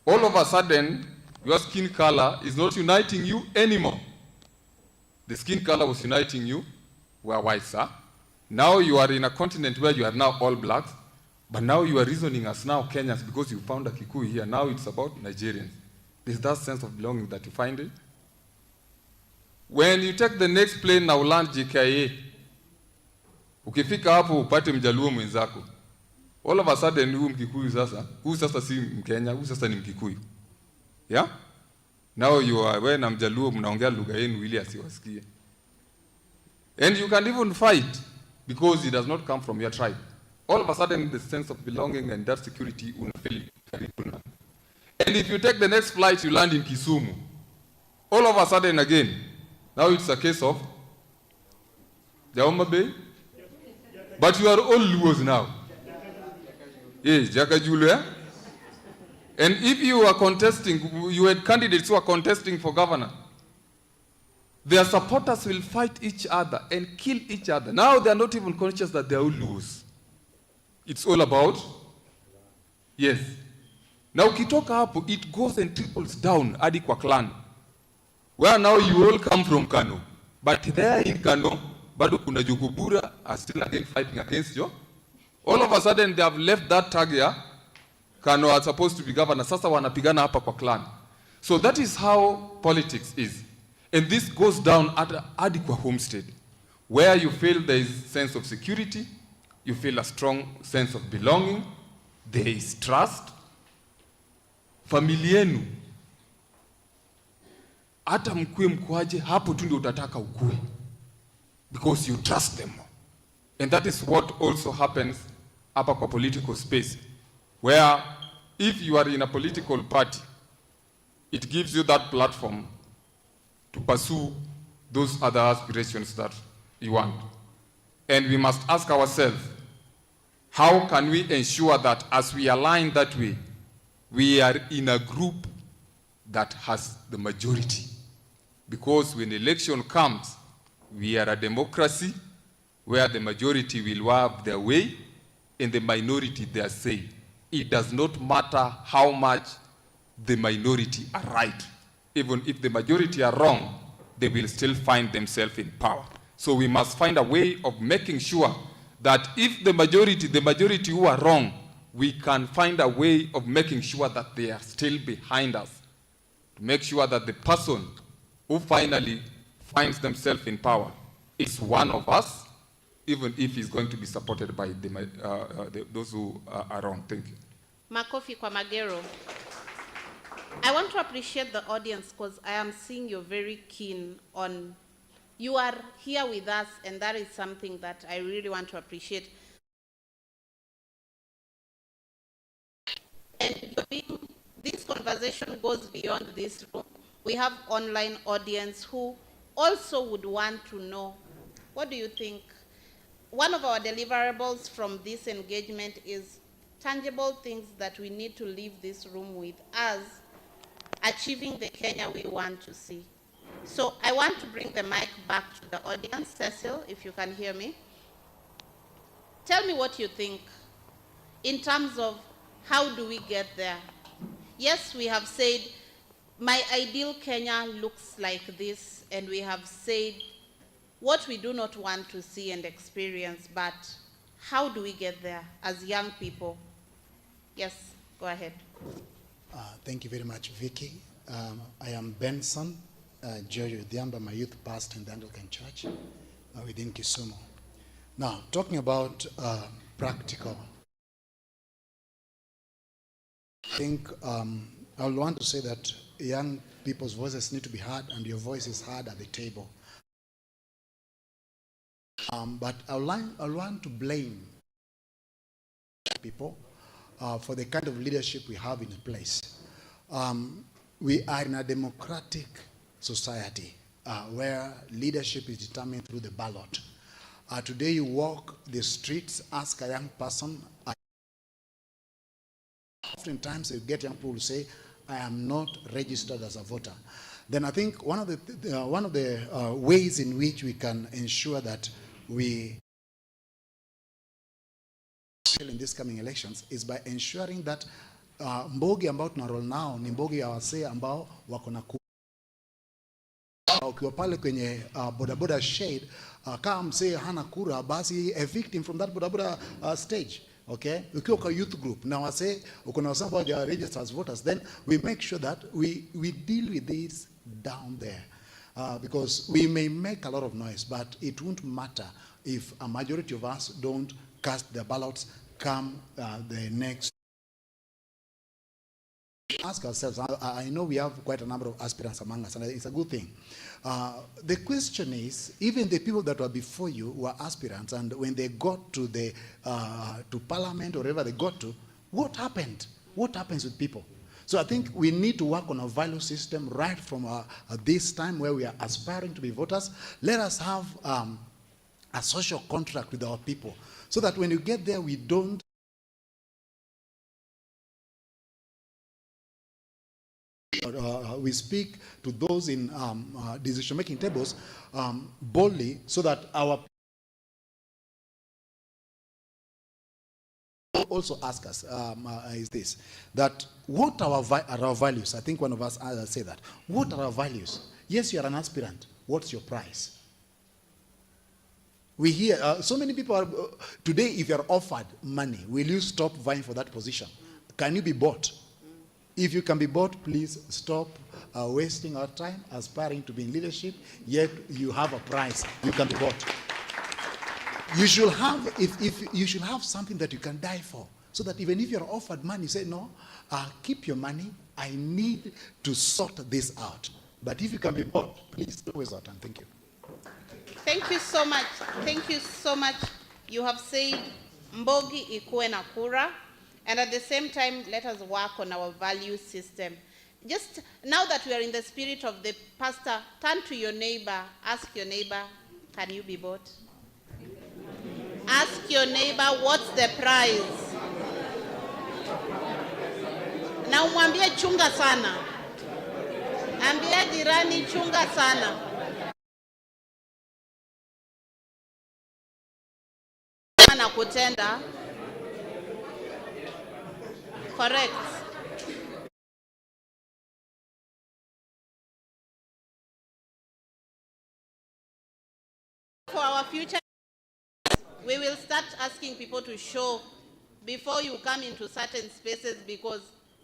All of a sudden, your skin color is not uniting you anymore. The skin color was uniting you were white, sir. Now you are in a continent where you are now all blacks, but now you are reasoning as now Kenyans because you found a Kikuyu here. Now it's about Nigerians. There's that sense of belonging that you find it. When you take the next plane now land JKIA, ukifika hapo upate mjaluo mwenzako. All of a sudden huyu Mkikuyu sasa, huyu sasa si Mkenya, huyu sasa ni Mkikuyu. Yeah? Now you are when na mjaluo mnaongea lugha yenu ili asiwasikie. And you can even fight because it does not come from your tribe. All of a sudden the sense of belonging and that security unafeel karibu na. And if you take the next flight, you land in Kisumu. All of a sudden again, now it's a case of Jaoma Bay. But you are all Luos now. Yes, Jakajulu, eh? And if you are contesting, you had candidates who are contesting for governor, their supporters will fight each other and kill each other. Now they are not even conscious that they are all Luos. It's all about Yes. Na ukitoka hapo, it goes and trickles down hadi kwa clan. Where now you all come from Kano. But there in Kano, bado kuna Jugubura are still again fighting against you. All of a sudden they have left that tag here. Kano are supposed to be governor. Sasa wanapigana hapa kwa clan. So that is how politics is. And this goes down at hadi kwa homestead. Where you feel there is sense of security, you feel a strong sense of belonging, there is trust. Familia yenu, hata mkue mkuaje, hapo tu ndio utataka ukue. Because you trust them. And that is what also happens hapa kwa political space. Where if you are in a political party, it gives you that platform to pursue those other aspirations that you want. And we must ask ourselves, how can we ensure that as we align that way, we are in a group that has the majority? Because when election comes, we are a democracy where the majority will have their way and the minority their say. It does not matter how much the minority are right. Even if the majority are wrong, they will still find themselves in power. So we must find a way of making sure that if the majority who are wrong, we can find a way of making sure that they are still behind us. To make sure that the person who finally finds themselves in power is one of us, even if he's going to be supported by those who are wrong. Thank you. Makofi kwa Magero. I want to appreciate the audience because I am seeing you're very keen on, you are here with us, and that is something that I really want to appreciate. And this conversation goes beyond this room. We have online audience who also would want to know, what do you think? One of our deliverables from this engagement is tangible things that we need to leave this room with as achieving the Kenya we want to see. So I want to bring the mic back to the audience. Cecil, if you can hear me. Tell me what you think in terms of how do we get there? Yes, we have said, my ideal Kenya looks like this, and we have said what we do not want to see and experience, but how do we get there as young people? Yes, go ahead. Thank you very much, Vicky. I am Benson George Odhiambo, my youth pastor in the Anglican Church within Kisumu. Now, talking about practical, I think I would want to say that young people's voices need to be heard, and your voice is heard at the table. But I want to blame people for the kind of leadership we have in place. We are in a democratic society where leadership is determined through the ballot. Today you walk the streets, ask a young person, oftentimes you get young people who say, I am not registered as a voter. Then I think one of the ways in which we can ensure that we in these coming elections is by ensuring that mbogi ambao tunarol nao ni mbogi ya wasee ambao wako na ukiwa pale kwenye bodaboda shade kama msee hana kura, basi evict him from that bodaboda stage. Okay, ukiwa kwa youth group na wase uko na wase ambao they are registered as voters, then we make sure that we deal with this down there, because we may make a lot of noise, but it won't matter if a majority of us don't cast their ballots come the next. Ask ourselves, I know we have quite a number of aspirants among us, and it's a good thing. The question is, even the people that were before you were aspirants, and when they got to the to parliament or wherever they got to, what happened? What happens with people? So I think we need to work on a value system right from this time where we are aspiring to be voters. Let us have a social contract with our people, so that when you get there, we don't we speak to those in decision-making tables boldly, so that our also ask us is this, that what are our values? I think one of us say that. What are our values? Yes, you are an aspirant. What's your price? We hear, so many people are, today if you are offered money, will you stop vying for that position? Can you be bought? If you can be bought, please stop wasting our time aspiring to be in leadership, yet you have a price, you can be bought. You should have, if you should have something that you can die for, so that even if you're offered money, say, no, keep your money, I need to sort this out. But if you can be bought, please don't waste our time. Thank you. Thank you so much. Thank you so much. You have said, Mbogi ikuwe na kura, and at the same time, let us work on our value system. Just now that we are in the spirit of the pastor, turn to your neighbor, ask your neighbor, can you be bought? Ask your neighbor, what's the price? Na umwambie chunga sana. Ambia jirani chunga sana. Na kutenda. Correct. For our future, we will start asking people to show before you come into certain spaces, because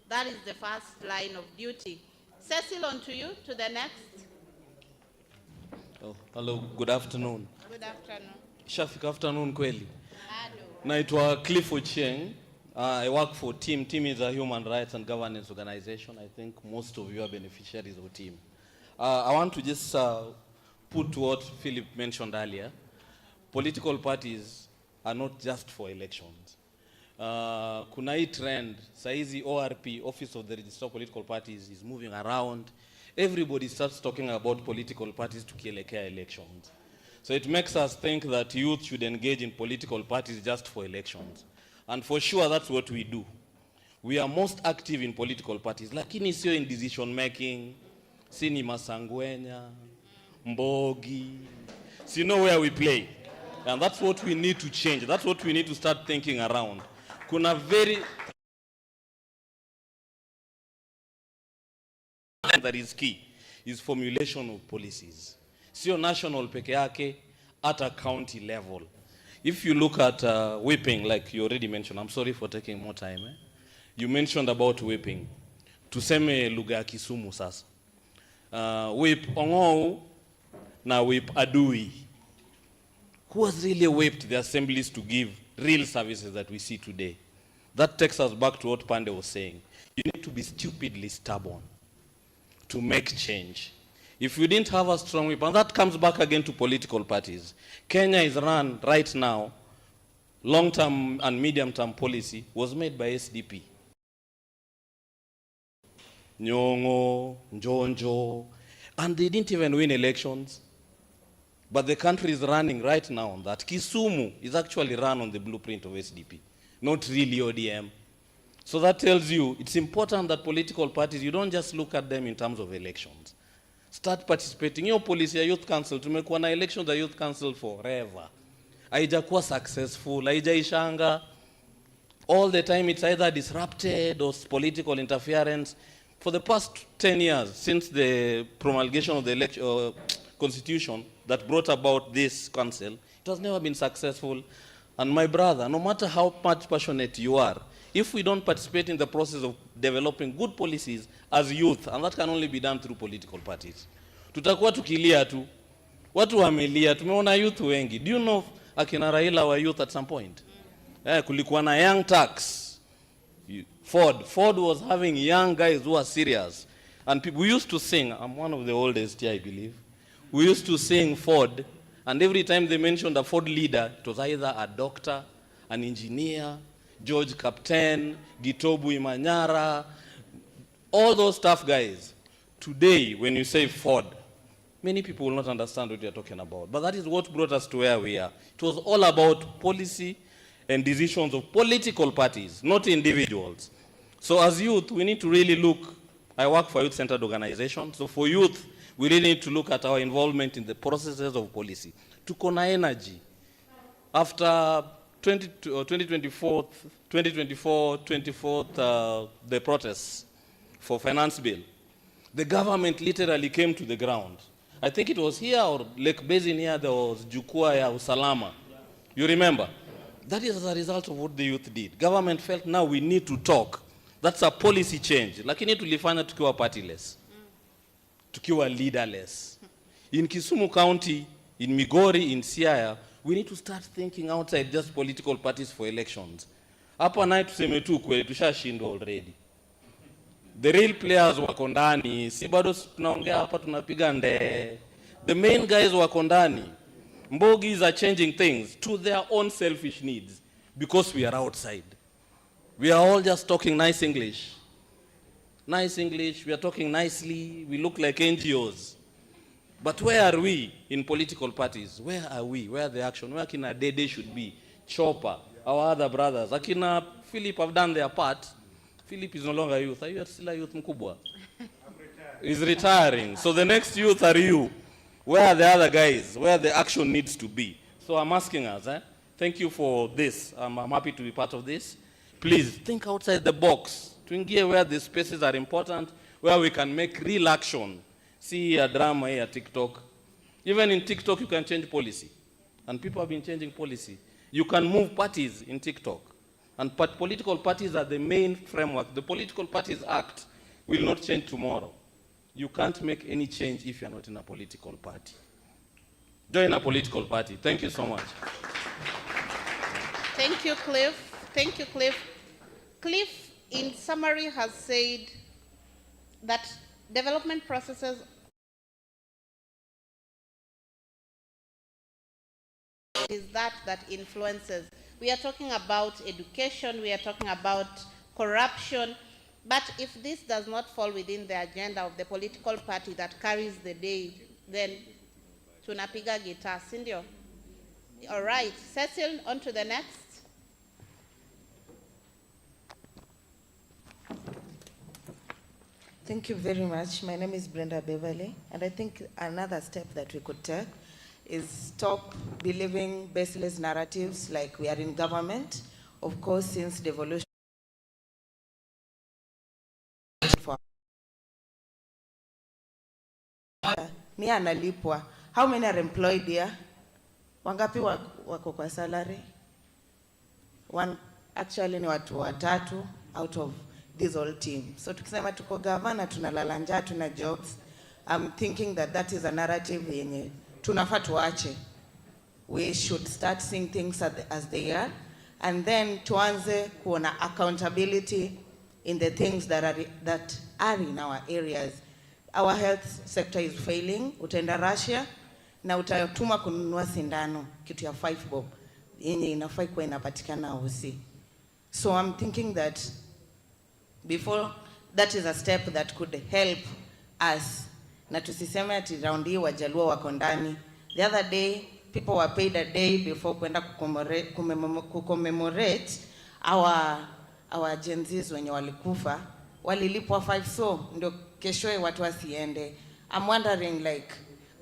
that is the first line of duty. Cecil, on to you, to the next. Oh, hello, good afternoon. Good afternoon. Shafik afternoon kweli. Naitwa Cliff Ochieng. I work for TEAM. TEAM is a human rights and governance organization. I think most of you are beneficiaries of TEAM. I want to just put what Philip mentioned earlier. Political parties are not just for elections. Kuna hii trend, saizi ORP, Office of the Registrar of Political Parties, is moving around. Everybody starts talking about political parties tukielekea elections. So it makes us think that youth should engage in political parties just for elections. And for sure, that's what we do. We are most active in political parties, lakini sio in decision making, si ni Masangwenya, Mbogi, so you know where we play. And that's what we need to change. That's what we need to start thinking around. Kuna very... that is key, is formulation of policies. Sio national peke yake, at a county level. If you look at whipping, like you already mentioned, I'm sorry for taking more time. You mentioned about whipping. Tuseme lugha ya Kisumu sasa. Whip ongou na whip adui. Who has really whipped the assemblies to give real services that we see today? That takes us back to what Pande was saying. You need to be stupidly stubborn to make change. If you didn't have a strong whip, and that comes back again to political parties. Kenya is run right now, long-term and medium-term policy was made by SDP. Nyongo, Njonjo, and they didn't even win elections. But the country is running right now on that. Kisumu is actually run on the blueprint of SDP, not really ODM. So that tells you it's important that political parties, you don't just look at them in terms of elections. Start participating. Your policy, youth council, tumekuwa na elections the youth council forever. Haijakuwa successful, haijaishanga. All the time it's either disrupted or political interference. For the past 10 years, since the promulgation of the constitution that brought about this council, it has never been successful. And my brother, no matter how much passionate you are, if we don't participate in the process of developing good policies as youth, and that can only be done through political parties, tutakuwa tukilia tu. Watu wamelia, tumeona youth wengi. Do you know akina Raila were youth at some point? Kulikuwa na young tax. Ford was having young guys who are serious. And people, we used to sing, I'm one of the oldest here, I believe. We used to sing Ford, and every time they mentioned a Ford leader, it was either a doctor, an engineer, George Captain, Gitobu Imanyara, all those tough guys. Today, when you say Ford, many people will not understand what you're talking about. But that is what brought us to where we are. It was all about policy and decisions of political parties, not individuals. So as youth, we need to really look. I work for a youth-centered organization. So for youth, we really need to look at our involvement in the processes of policy. Tuko na energy. After 2024, the protests for finance bill, the government literally came to the ground. I think it was here or Lake Basin here, there was Jukwaa ya Usalama. You remember? That is as a result of what the youth did. Government felt now we need to talk. That's a policy change. Lakini tulifanya tukiwa partyless. Tukiwa leaderless. In Kisumu County, in Migori, in Siaya, we need to start thinking outside just political parties for elections. Hapa naye tuseme tu kweli tushashindwa already. The real players wako ndani, si bado tunaongea hapa tunapiga nde. The main guys wako ndani. Mbogis are changing things to their own selfish needs because we are outside. We are all just talking nice English. Nice English, we are talking nicely, we look like NGOs. But where are we in political parties? Where are we? Where are the action? Where Akina Dede should be? Chopper, our other brothers. Akina Philip have done their part. Philip is no longer youth. Are you still a youth mkubwa? He's retiring. So the next youth are you. Where are the other guys? Where the action needs to be? So I'm asking us, thank you for this. I'm happy to be part of this. Please think outside the box. Tuingie where the spaces are important, where we can make real action. See a drama here, TikTok. Even in TikTok, you can change policy. And people have been changing policy. You can move parties in TikTok. And political parties are the main framework. The Political Parties Act will not change tomorrow. You can't make any change if you're not in a political party. Join a political party. Thank you so much. Thank you, Cliff. Thank you, Cliff. Cliff, in summary, has said that development processes is that influences. We are talking about education, we are talking about corruption, but if this does not fall within the agenda of the political party that carries the day, then tunapiga guitar, sindio? All right, Cecil, on to the next. Thank you very much. My name is Brenda Beverly, and I think another step that we could take is stop believing baseless narratives like we are in government. Of course, since devolution mi analipwa. How many are employed here? Wangapi wako kwa salary? One, actually ni watu watatu out of this whole team. So tukisema tuko governor, tunalala njaa, tuna jobs. I'm thinking that is a narrative yenye tunafaa tuache. We should start seeing things as they are, and then tuanze kuona accountability in the things that are in our areas. Our health sector is failing. Utaenda Russia na utatuma kununua sindano kitu ya 5 bob yenye inafai kuwa inapatikana hosi. So I'm thinking that before, that is a step that could help us. Na tusiseme ati round hii Wajaluo wako ndani. The other day, people were paid a day before kwenda kucommemorate our Gen Zs wenye walikufa. Walilipwa 5, so ndio keshoe watu wasiende. I'm wondering, like,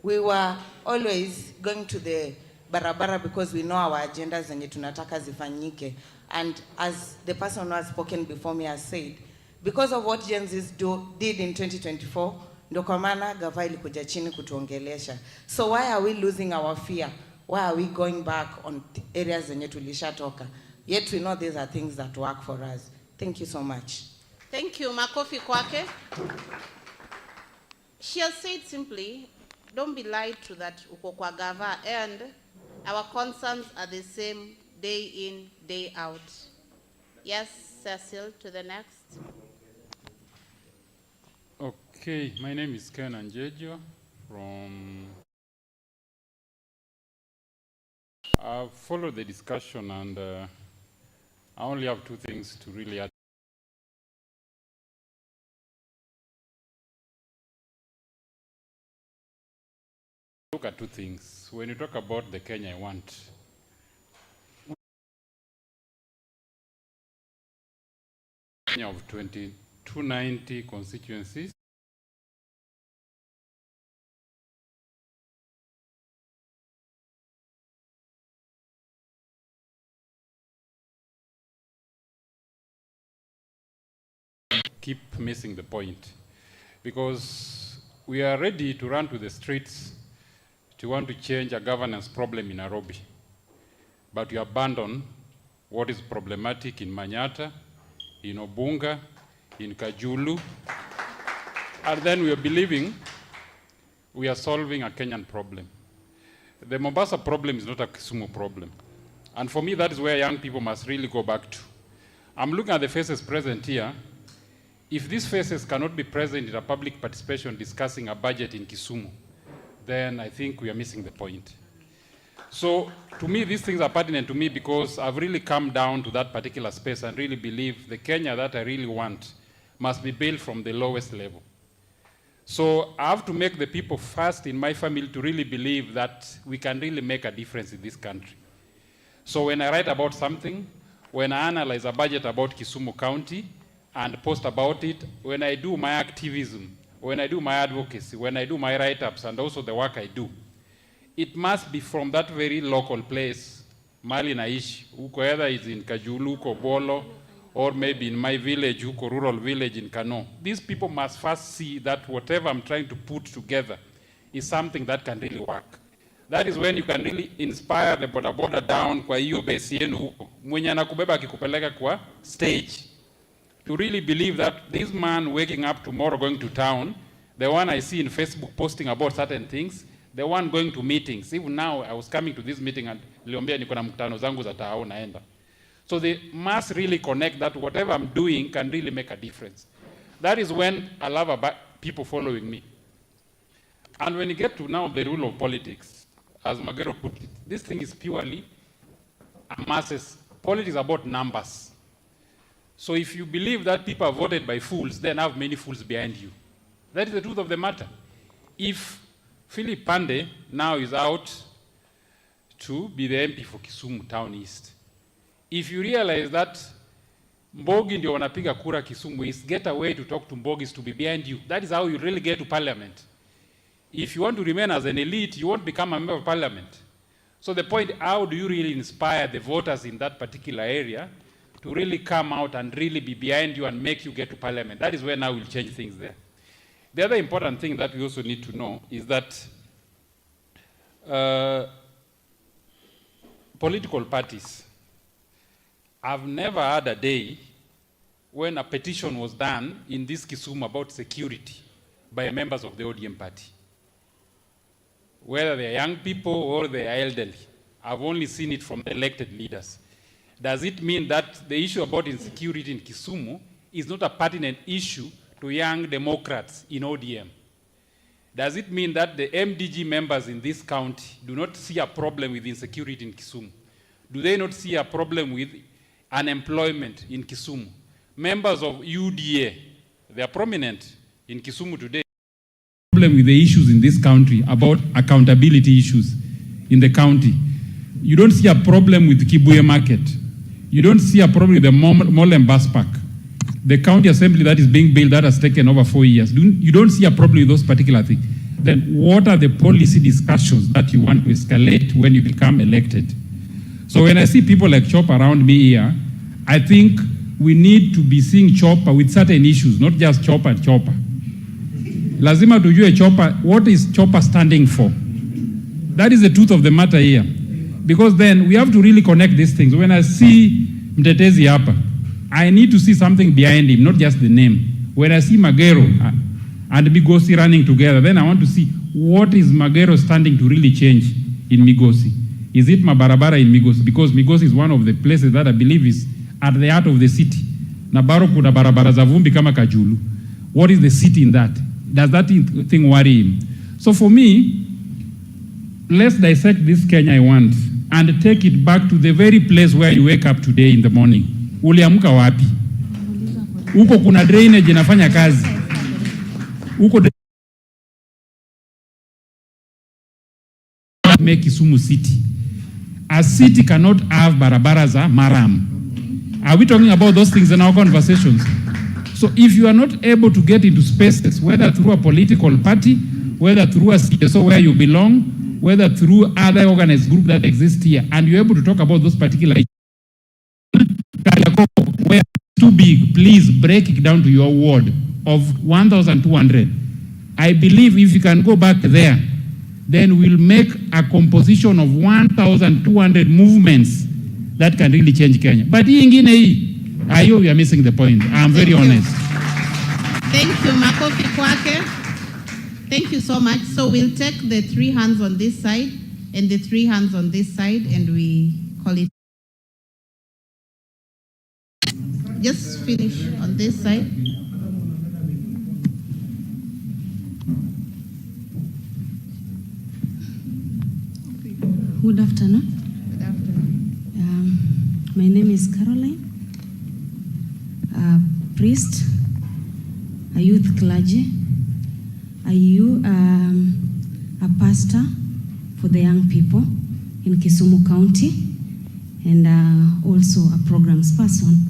we were always going to the barabara because we know our agendas zenye tunataka zifanyike. And as the person who has spoken before me has said, because of what Gen Zs did in 2024, ndio kwa maana gava ilikuja chini kutuongelesha. So why are we losing our fear? Why are we going back on areas zenye tulishatoka? Yet we know these are things that work for us. Thank you so much. Thank you, makofi kwake. She has said simply, don't be lied to that uko kwa gava, and our concerns are the same day in, day out. Yes, Cecil, to the next. Okay, my name is Ken Anjejo from... I've followed the discussion, and I only have 2 things to really add. Look at 2 things. When you talk about the Kenya I want, Kenya of 290 constituencies, keep missing the point, because we are ready to run to the streets to want to change a governance problem in Nairobi, but you abandon what is problematic in Manyata, in Obunga, in Kajulu, and then we are believing we are solving a Kenyan problem. The Mombasa problem is not a Kisumu problem. And for me, that is where young people must really go back to. I'm looking at the faces present here. If these faces cannot be present in a public participation discussing a budget in Kisumu, then I think we are missing the point. So to me, these things are pertinent to me because I've really come down to that particular space and really believe the Kenya that I really want must be built from the lowest level. So I have to make the people first in my family to really believe that we can really make a difference in this country. So when I write about something, when I analyze a budget about Kisumu County and post about it, when I do my activism, when I do my advocacy, when I do my write-ups and also the work I do, it must be from that very local place, Mali naishi, whether it's in Kajulu, Bolo, or maybe in my village, rural village in Kano. These people must first see that whatever I'm trying to put together is something that can really work. That is when you can really inspire the boda down kwa hiyo base yenu huko. Mwenye anakubeba akikupeleka kwa stage. To really believe that this man waking up tomorrow going to town, the one I see in Facebook posting about certain things, the one going to meetings. Even now, I was coming to this meeting and niliombea niko na mkutano zangu za tao naenda. So they must really connect that whatever I'm doing can really make a difference. That is when I love about people following me. And when you get to now the rule of politics, as Magero put it, this thing is purely a masses. Politics is about numbers. So if you believe that people are voted by fools, then have many fools behind you. That is the truth of the matter. If Philip Pande now is out to be the MP for Kisumu Town East, if you realize that Mbogi ndio wanapiga kura Kisumu East, get a way to talk to Mbogis to be behind you. That is how you really get to parliament. If you want to remain as an elite, you won't become a member of parliament. So the point, how do you really inspire the voters in that particular area to really come out and really be behind you and make you get to parliament? That is where now we'll change things there. The other important thing that we also need to know is that political parties, I've never had a day when a petition was done in this Kisumu about security by members of the ODM party. Whether they're young people or they're elderly, I've only seen it from the elected leaders. Does it mean that the issue about insecurity in Kisumu is not a pertinent issue to young Democrats in ODM? Does it mean that the MDG members in this county do not see a problem with insecurity in Kisumu? Do they not see a problem with unemployment in Kisumu? Members of UDA, they are prominent in Kisumu today. Problem with the issues in this country about accountability issues in the county. You don't see a problem with Kibuye Market. You don't see a problem with the Mall and Bus Park. The county assembly that is being built that has taken over 4 years. You don't see a problem with those particular things. Then what are the policy discussions that you want to escalate when you become elected? So when I see people like Chop around me here, I think we need to be seeing Chopper with certain issues, not just Chopper. Lazima tujue Chopper, what is Chopper standing for? That is the truth of the matter here. Because then we have to really connect these things. When I see Mtetezi hapa, I need to see something behind him, not just the name. When I see Magero and Migosi running together, then I want to see what is Magero standing to really change in Migosi. Is it Mabarabara in Migosi? Because Migosi is one of the places that I believe is at the heart of the city. Nabaro kuna barabara za vumbi kama Kajulu. What is the city in that? Does that thing worry him? So for me, let's dissect this Kenya I want and take it back to the very place where you wake up today in the morning. Uliamka wapi? Uko kuna drainage inafanya kazi. Uko make Kisumu city. A city cannot have barabara za maram. Are we talking about those things in our conversations? So if you are not able to get into spaces, whether through a political party, whether through a CSO where you belong, whether through other organized group that exist here, and you're able to talk about those particular issues, where too big, please break it down to your ward of 1,200. I believe if you can go back there, then we'll make a composition of 1,200 movements that can really change Kenya. But I hope you are missing the point. I'm very honest. Thank you, Makofi Kwake. Thank you so much. So we'll take the 3 hands on this side and the 3 hands on this side, and we call it. Just finish on this side. Good afternoon. Good afternoon. My name is Caroline, a priest, a youth clergy, a pastor for the young people in Kisumu County, and also a programs person.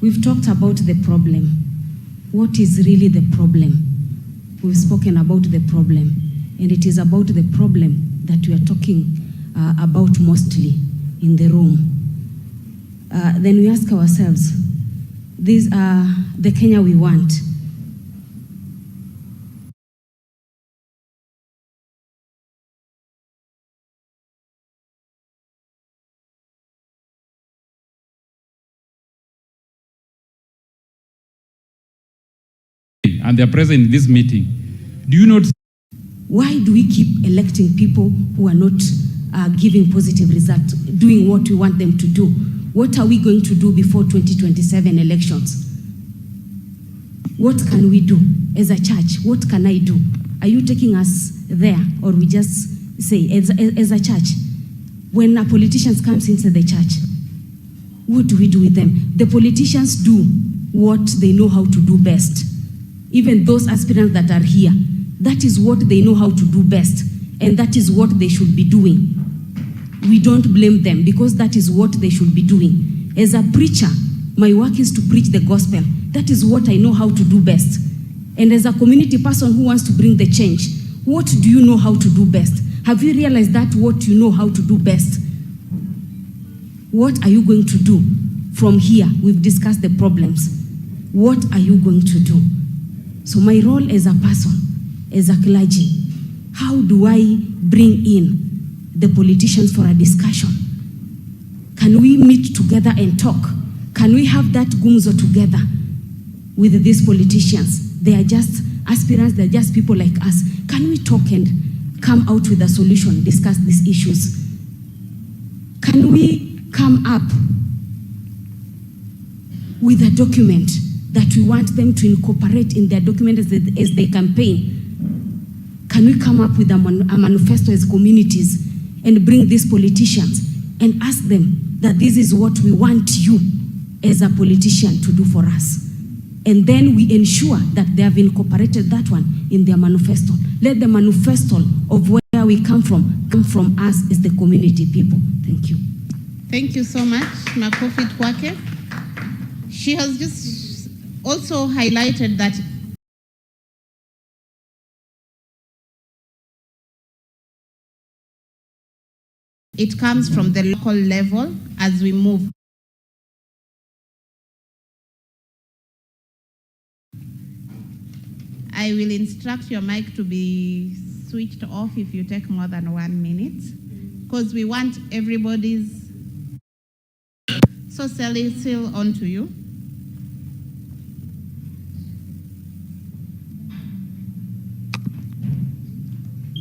We've talked about the problem. What is really the problem? We've spoken about the problem, and it is about the problem that we are talking about mostly in the room. Then we ask ourselves, these are the Kenya we want. And they are present in this meeting. Do you not? Why do we keep electing people who are not giving positive results, doing what we want them to do? What are we going to do before 2027 elections? What can we do as a church? What can I do? Are you taking us there, or we just say, as a church, when a politician comes into the church, what do we do with them? The politicians do what they know how to do best. Even those aspirants that are here, that is what they know how to do best, and that is what they should be doing. We don't blame them, because that is what they should be doing. As a preacher, my work is to preach the gospel. That is what I know how to do best. And as a community person who wants to bring the change, what do you know how to do best? Have you realized that what you know how to do best? What are you going to do from here? We've discussed the problems. What are you going to do? So my role as a person, as a clergy, how do I bring in the politicians for a discussion? Can we meet together and talk? Can we have that gumzo together with these politicians? They are just aspirants, they're just people like us. Can we talk and come out with a solution, discuss these issues? Can we come up with a document that we want them to incorporate in their document as they campaign? Can we come up with a manifesto as communities and bring these politicians and ask them that this is what we want you as a politician to do for us? And then we ensure that they have incorporated that one in their manifesto. Let the manifesto of where we come from us as the community people. Thank you. Thank you so much, Makofi Kwake. She has just also highlighted that it comes from the local level as we move. I will instruct your mic to be switched off if you take more than 1 minute, because we want everybody's. So Sally, still on to you.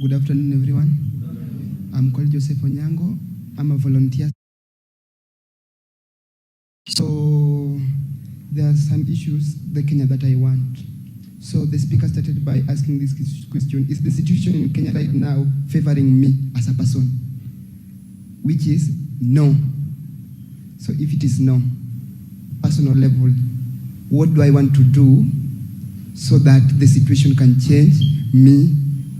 Good afternoon, everyone. I'm called Joseph Onyango. I'm a volunteer. So there are some issues, the Kenya that I want. So the speaker started by asking this question: is the situation in Kenya right now favoring me as a person? Which is no. So if it is no, personal level, what do I want to do so that the situation can change me?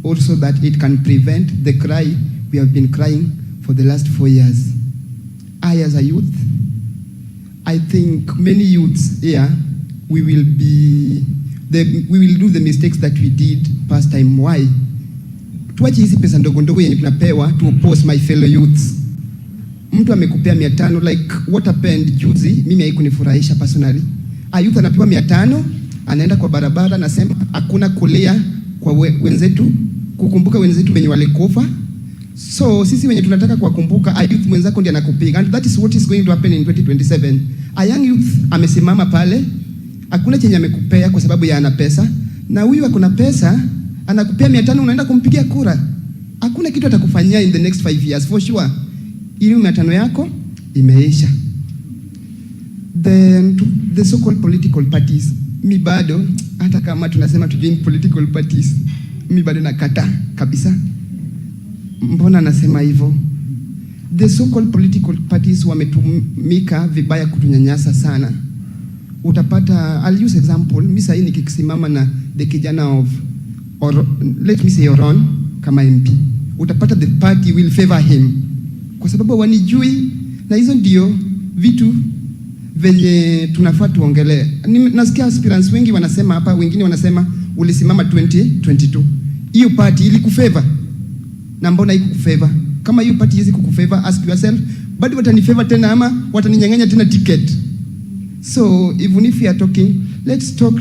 Also that it can prevent the cry we have been crying for the last 4 years. I, as a youth, I think many youths here, we will do the mistakes that we did past time. Why? Tuache hizi pesa ndogo ndogo yenye tunapewa to oppose my fellow youths. mtu amekupea 500, like what happened juzi, mimi haikunifurahisha personally. A youth anapewa 500, anaenda kwa barabara, anasema hakuna kulia kwa wenzetu, kukumbuka wenzetu wenye walikufa. So sisi wenye tunataka kuwakumbuka, a youth mwenzako ndiye anakupiga, and that is what is going to happen in 2027. A young youth amesimama pale, hakuna chenye amekupea kwa sababu ya ana pesa, na huyu akona pesa anakupea 500, unaenda kumpigia kura. Hakuna kitu atakufanyia in the next 5 years for sure. Ili 500 yako imeisha. Then the so-called political parties, mi bado hata kama tunasema tujui political parties, mi bado nakata kabisa. Mbona nasema hivyo? The so-called political parties wametumika vibaya kutunyanyasa sana. Utapata, I'll use example, mimi sasa nikisimama na the kijana of, or let me say Oron kama MP, utapata the party will favor him kwa sababu wanijui, na hizo ndio vitu venye tunafaa tuongelee. Nasikia aspirants wengi wanasema hapa, wengine wanasema ulisimama 2022. Hiyo party ilikufavor. Na mbona haikukufavor? Kama hiyo party hizi kukufavor, ask yourself, bado watanifavor tena ama wataninyang'anya tena ticket? So even if we are talking, let's talk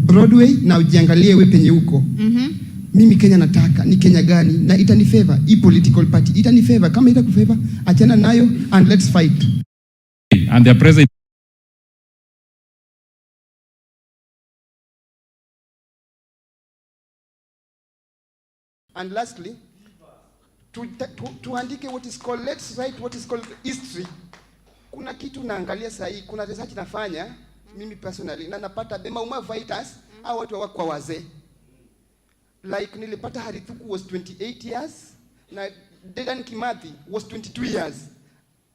Broadway na ujiangalie wewe penye huko. Mimi Kenya nataka ni Kenya gani na itanifavor? Hii political party itanifavor. Kama itakufavor, achana nayo and let's fight. And the president. And lastly, tuandike what is called, let's write what is called history. Kuna kitu naangalia sahi, kuna research nafanya mimi personally, na napata the Mauma fighters au watu wa kwa wazee. Like nilipata Harithuku was 28 years na Dedan Kimathi was 22 years.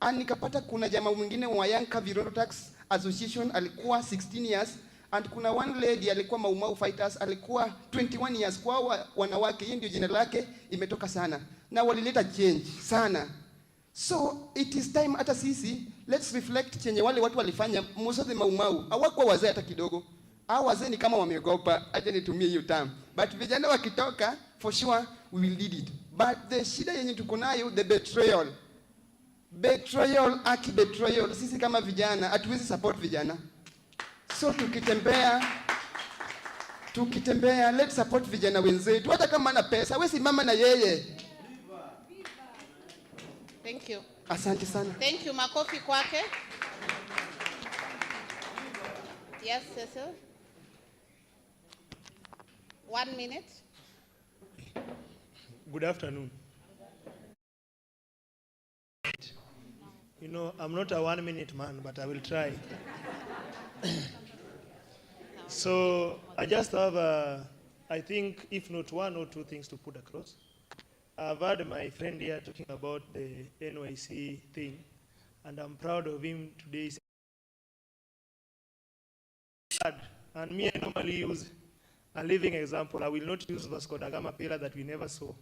And nikapata kuna jamaa mwingine wa Young Kavirondo Tax Association alikuwa 16 years, and kuna one lady alikuwa Maumau fighters alikuwa 21 years. Kwa wanawake, hii ndio jina lake imetoka sana, na walileta change sana. So it is time hata sisi let's reflect chenye wale watu walifanya. Most of the Maumau hawakuwa wazee hata kidogo. Hao wazee ni kama wameogopa, aje nitumie hiyo term, but vijana wakitoka for sure we will lead it. But the shida yenye tuko nayo, the betrayal, betrayal. Sisi kama vijana hatuwezi support vijana. So tukitembea let's support vijana wenzetu, hata kama ana pesa, wewe simama na yeye. Thank you. Asante sana. Thank you. Makofi kwake. Yes, Cecil. 1 minute. Good afternoon. You know, I'm not a 1-minute man, but I will try. So I just have, I think, if not 1 or 2 things to put across. I've heard my friend here talking about the NYC thing, and I'm proud of him today. And me, I normally use a living example. I will not use Vasco da Gama pillar that we never saw.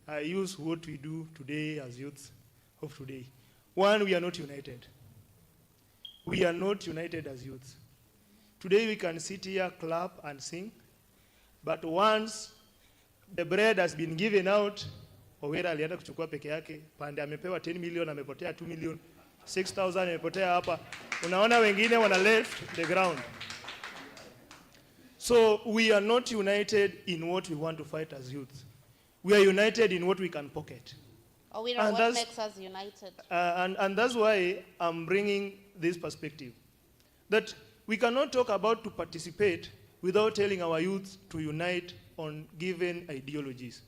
I use what we do today as youths of today. 1, we are not united. We are not united as youths. Today we can sit here, clap and sing, but once the bread has been given out, Owera alienda kuchukua peke yake, Pande amepewa 10 million, amepotea 2 million, 6,000 amepotea hapa. Unaona wengine wana left the ground. So we are not united in what we want to fight as youth. We are united in what we can pocket. Owera, what makes us united? And that's why I'm bringing this perspective. That we cannot talk about to participate without telling our youth to unite on given ideologies.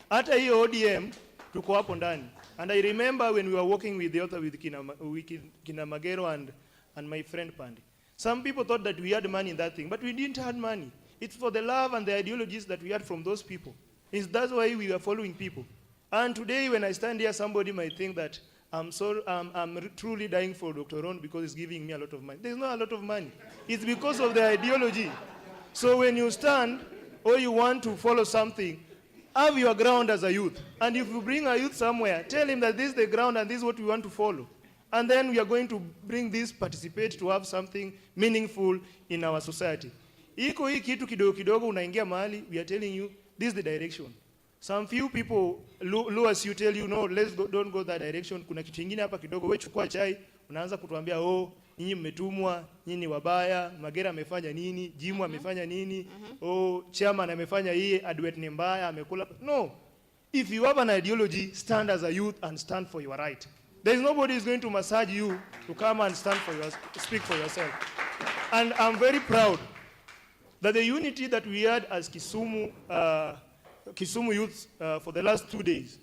Hata hiyo ODM tuko hapo ndani. And I remember when we were working with the author with Kina Magero and my friend Pandi. Some people thought that we had money in that thing, but we didn't have money. It's for the love and the ideologies that we had from those people. That's why we were following people. And today when I stand here, somebody might think that I'm truly dying for Dr. Ron because he's giving me a lot of money. There's not a lot of money. It's because of the ideology. So when you stand or you want to follow something, have your ground as a youth. And if you bring a youth somewhere, tell him that this is the ground and this is what we want to follow. And then we are going to bring this, participate to have something meaningful in our society. Iko hii kitu kidogo kidogo unaingia mahali, we are telling you, this is the direction. Some few people lures you, tell you, no, don't go that direction. Kuna kitu kingine hapa kidogo, wewe chukua chai, unaanza kutuambia, oh, nyinyi mmetumwa, nyinyi wabaya, Magera amefanya nini, Jimu amefanya nini, oh, chairman amefanya hii, Adwet ni mbaya, amekula. No. If you have an ideology, stand as a youth and stand for your right. There is nobody who is going to massage you to come and speak for yourself. And I'm very proud that the unity that we had as Kisumu youths for the last 2 days,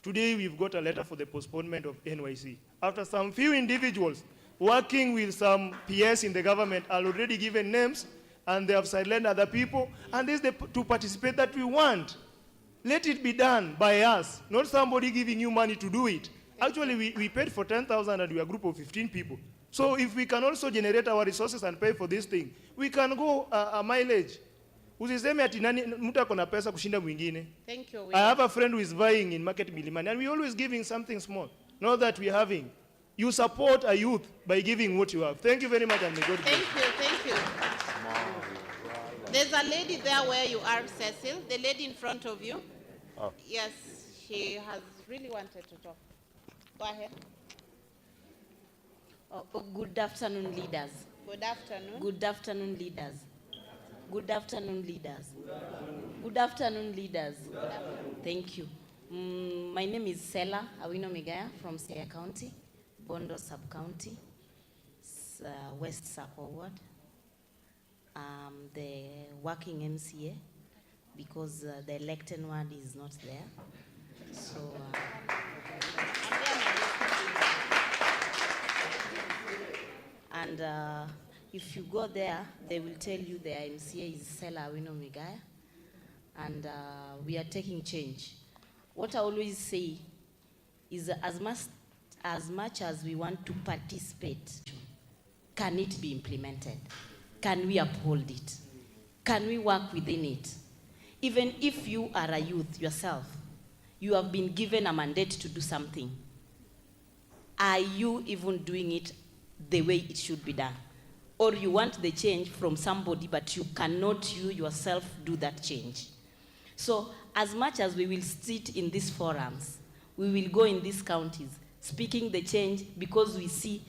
today we've got a letter for the postponement of NYC. After some few individuals working with some PS in the government are already given names, and they have sidelined other people, and this is the to participate that we want. Let it be done by us, not somebody giving you money to do it. Actually, we paid for 10,000 and we are a group of 15 people. So if we can also generate our resources and pay for this thing, we can go a mileage. Usiseme ati nani mtu akona pesa kushinda mwingine. Thank you. I have a friend who is vying in Market Milimani, and we always giving something small. Not that we are having. You support a youth by giving what you have. Thank you very much, and may God bless you. Thank you. There's a lady there where you are, Cecil. The lady in front of you. Oh. Yes, she has really wanted to talk. Go ahead. Good afternoon, leaders. Good afternoon. Good afternoon, leaders. Good afternoon, leaders. Good afternoon, leaders. Thank you. My name is Sela Awino Migaya from Siaya County, Bondo Sub-County, West Sako Ward. The working MCA, because the elected one is not there. So, and if you go there, they will tell you the MCA is Sela Awino Migaya, and we are taking change. What I always say is, as much as we want to participate, can it be implemented? Can we uphold it? Can we work within it? Even if you are a youth yourself, you have been given a mandate to do something. Are you even doing it the way it should be done? Or you want the change from somebody, but you cannot you yourself do that change? So as much as we will sit in these forums, we will go in these counties, speaking the change because we see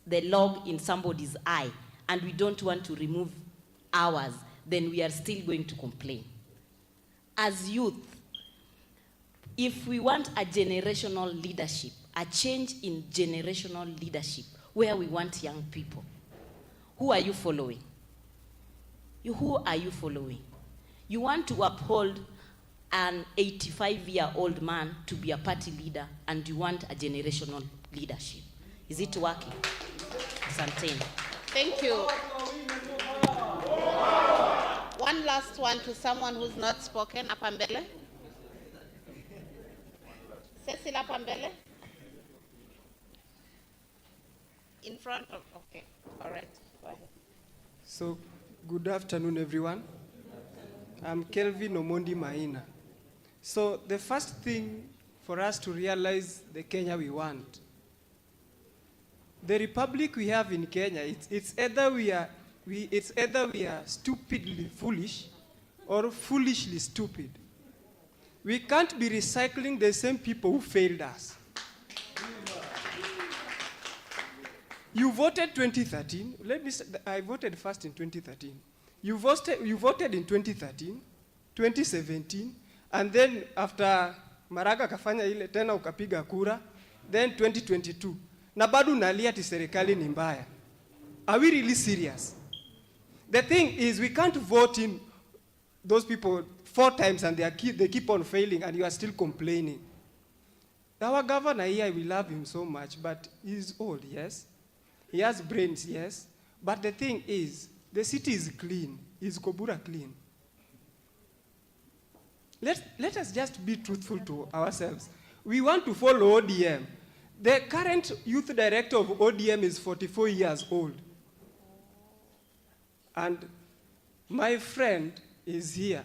the log in somebody's eye, and we don't want to remove ours, then we are still going to complain. As youth, if we want a generational leadership, a change in generational leadership, where we want young people, who are you following? Who are you following? You want to uphold an 85-year-old man to be a party leader, and you want a generational leadership. Is it working? Asante. Thank you. One last one to someone who's not spoken. Apambele. Cecil Apambele. In front of, okay, all right, go ahead. So, good afternoon, everyone. I'm Kelvin Omondi Maina. So, the first thing for us to realize the Kenya we want, the republic we have in Kenya, it's either we are stupidly foolish or foolishly stupid. We can't be recycling the same people who failed us. You voted 2013. I voted first in 2013. You voted in 2013, 2017, and then after Maraga kafanya ile tena ukapiga kura, then 2022. Na bado unalia ati serikali ni mbaya. Are we really serious? The thing is, we can't vote in those people 4 times and they keep on failing, and you are still complaining. Our governor here, we love him so much, but he's old, yes. He has brains, yes. But the thing is, the city is clean. Is Kobura clean? Let us just be truthful to ourselves. We want to follow ODM. The current youth director of ODM is 44 years old. And my friend is here.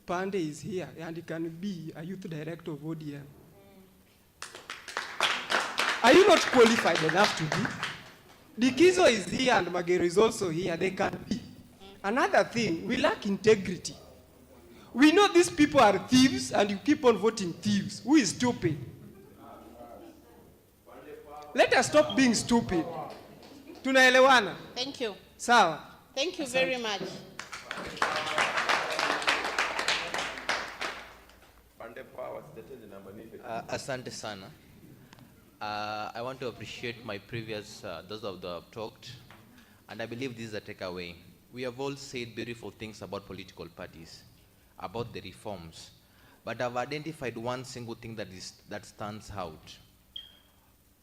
Pande is here, and he can be a youth director of ODM. Are you not qualified enough to be? Dikizo is here and Magero is also here. They can be. Another thing, we lack integrity. We know these people are thieves and you keep on voting thieves. Who is stupid? Let us stop being stupid. Tunaelewana? Thank you. Sawa. Thank you very much. Asante sana. I want to appreciate my previous, those of the talked, and I believe this is a takeaway. We have all said beautiful things about political parties, about the reforms, but I've identified one single thing that stands out.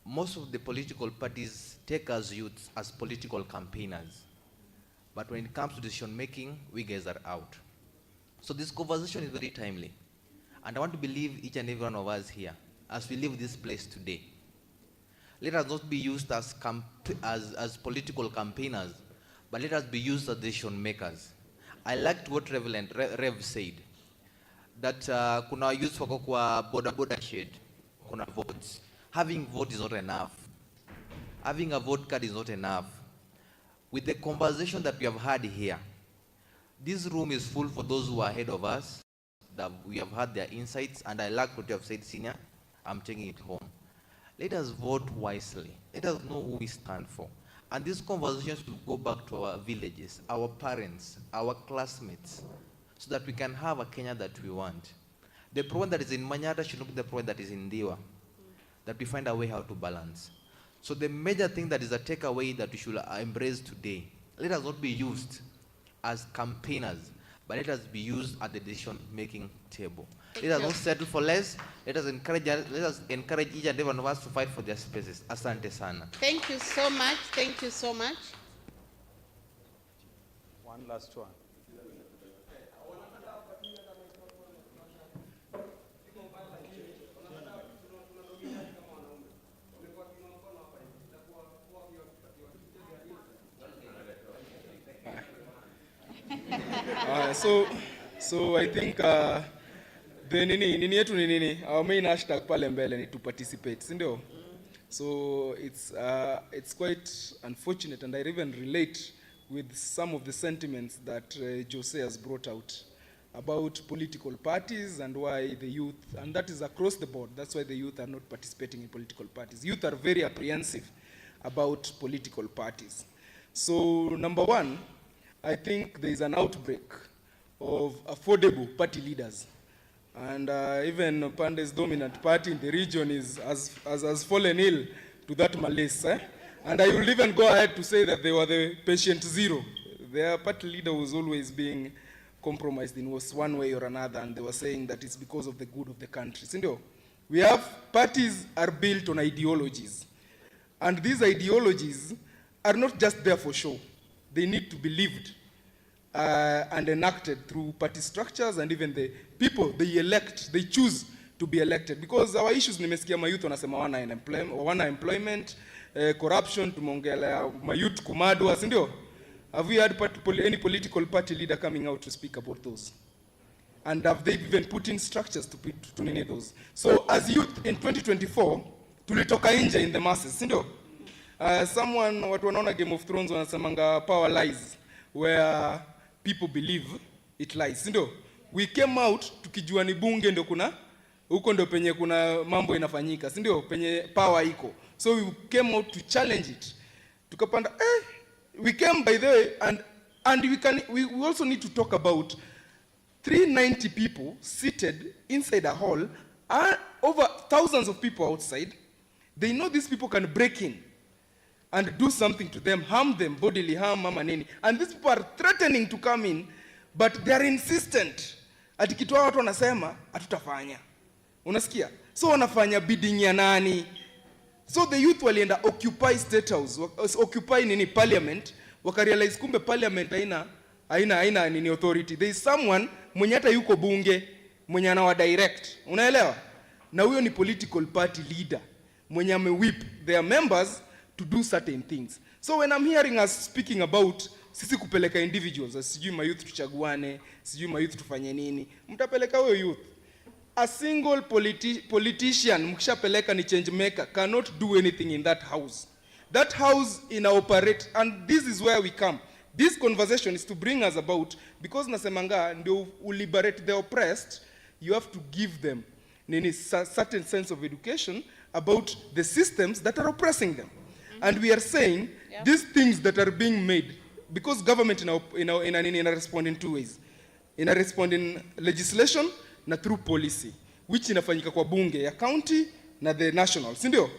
Most of the political parties take us youths as political campaigners, but when it comes to decision making, we guys are out. So this conversation is very timely, and I want to believe each and every one of us here, as we leave this place today, let us not be used as political campaigners, but let us be used as decision makers. I liked what Rev said, that kuna youth wako kwa boda shed, kuna votes. Having vote is not enough. Having a vote card is not enough. With the conversation that we have had here, this room is full for those who are ahead of us, that we have had their insights, and I like what you have said, Senior. I'm taking it home. Let us vote wisely. Let us know who we stand for. And these conversations will go back to our villages, our parents, our classmates, so that we can have a Kenya that we want. The problem that is in Manyata should not be the problem that is in Diwa, that we find a way how to balance. So the major thing that is a takeaway that we should embrace today, let us not be used as campaigners, but let us be used at the decision-making table. Let us not settle for less. Let us encourage each and every one of us to fight for their spaces. Asante sana. Thank you so much. Thank you so much. One last one. So I think the nini yetu ni nini, our main hashtag pale mbele ni to participate, si ndio? So it's quite unfortunate, and I even relate with some of the sentiments that Jose has brought out about political parties and why the youth, and that is across the board, that's why the youth are not participating in political parties. Youth are very apprehensive about political parties. So number one, I think there is an outbreak of affordable party leaders. And even Pande's dominant party in the region has fallen ill to that malaise. And I will even go ahead to say that they were the patient zero. Their party leader was always being compromised in one way or another, and they were saying that it's because of the good of the country. So, we have parties are built on ideologies. And these ideologies are not just there for show. They need to be lived and enacted through party structures, and even the people they elect, they choose to be elected. Because our issues, nimesikia mayouth wanasema wana employment, corruption, tumongelea mayouth kumadwa, si ndio? Have we had any political party leader coming out to speak about those? And have they even put in structures to nini those? So as youth in 2024, tulitoka nje in the masses, si ndio? Someone, watu wanaona Game of Thrones wanasemanga power lies, where people believe it lies, si ndio? We came out tukijua ni bunge ndio kuna, huko ndio penye kuna mambo inafanyika, si ndio? Penye power iko. So we came out to challenge it. Tukapanda, we came by the way, and we also need to talk about 390 people seated inside a hall, and over thousands of people outside. They know these people can break in and do something to them, harm them, bodily harm, mama nini. And these people are threatening to come in, but they are insistent. Ati kitu watu wanasema, hatutafanya. Unasikia? So wanafanya bidding ya nani? So the youth walienda occupy state house, occupy nini parliament, wakarealize kumbe parliament haina nini authority. There is someone mwenye hata yuko bunge, mwenye anawa direct. Unaelewa? Na huyo ni political party leader, mwenye amewhip their members to do certain things. So when I'm hearing us speaking about sisi kupeleka individuals, sijui mayouth tuchaguane, sijui mayouth tufanye nini, mtapeleka huyo youth. A single politician, mkishapeleka ni change maker, cannot do anything in that house. That house inoperate, and this is where we come. This conversation is to bring us about, because nasemanga ndio liberate the oppressed, you have to give them a certain sense of education about the systems that are oppressing them. And we are saying these things that are being made, because government in a respond in two ways. In a respond in legislation na through policy, which inafanyika kwa bunge ya county na the national, si ndio?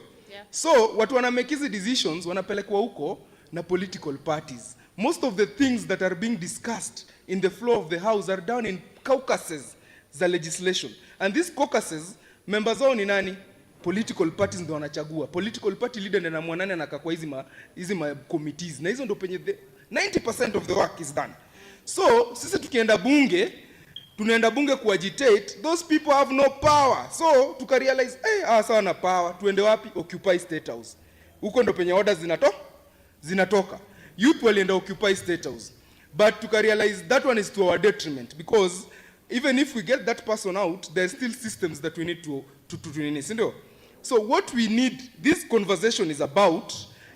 So watu wana make hizi decisions wanapelekwa huko na political parties. Most of the things that are being discussed in the floor of the house are done in caucuses za legislation. And these caucuses, members wao ni nani? Political parties ndio wanachagua. Political party leader ndio anamuanana na kwa hizi ma committees. Na hizo ndio penye 90% of the work is done. So sisi tukienda bunge, tunaenda bunge kuagitate, those people have no power. So tukarealize, sawa na power, tuende wapi? Occupy State House. Huko ndo penye orders zinatoka. Youth walienda Occupy State House. But tukarealize that one is to our detriment, because even if we get that person out, there are still systems that we need to so what we need, this conversation is about,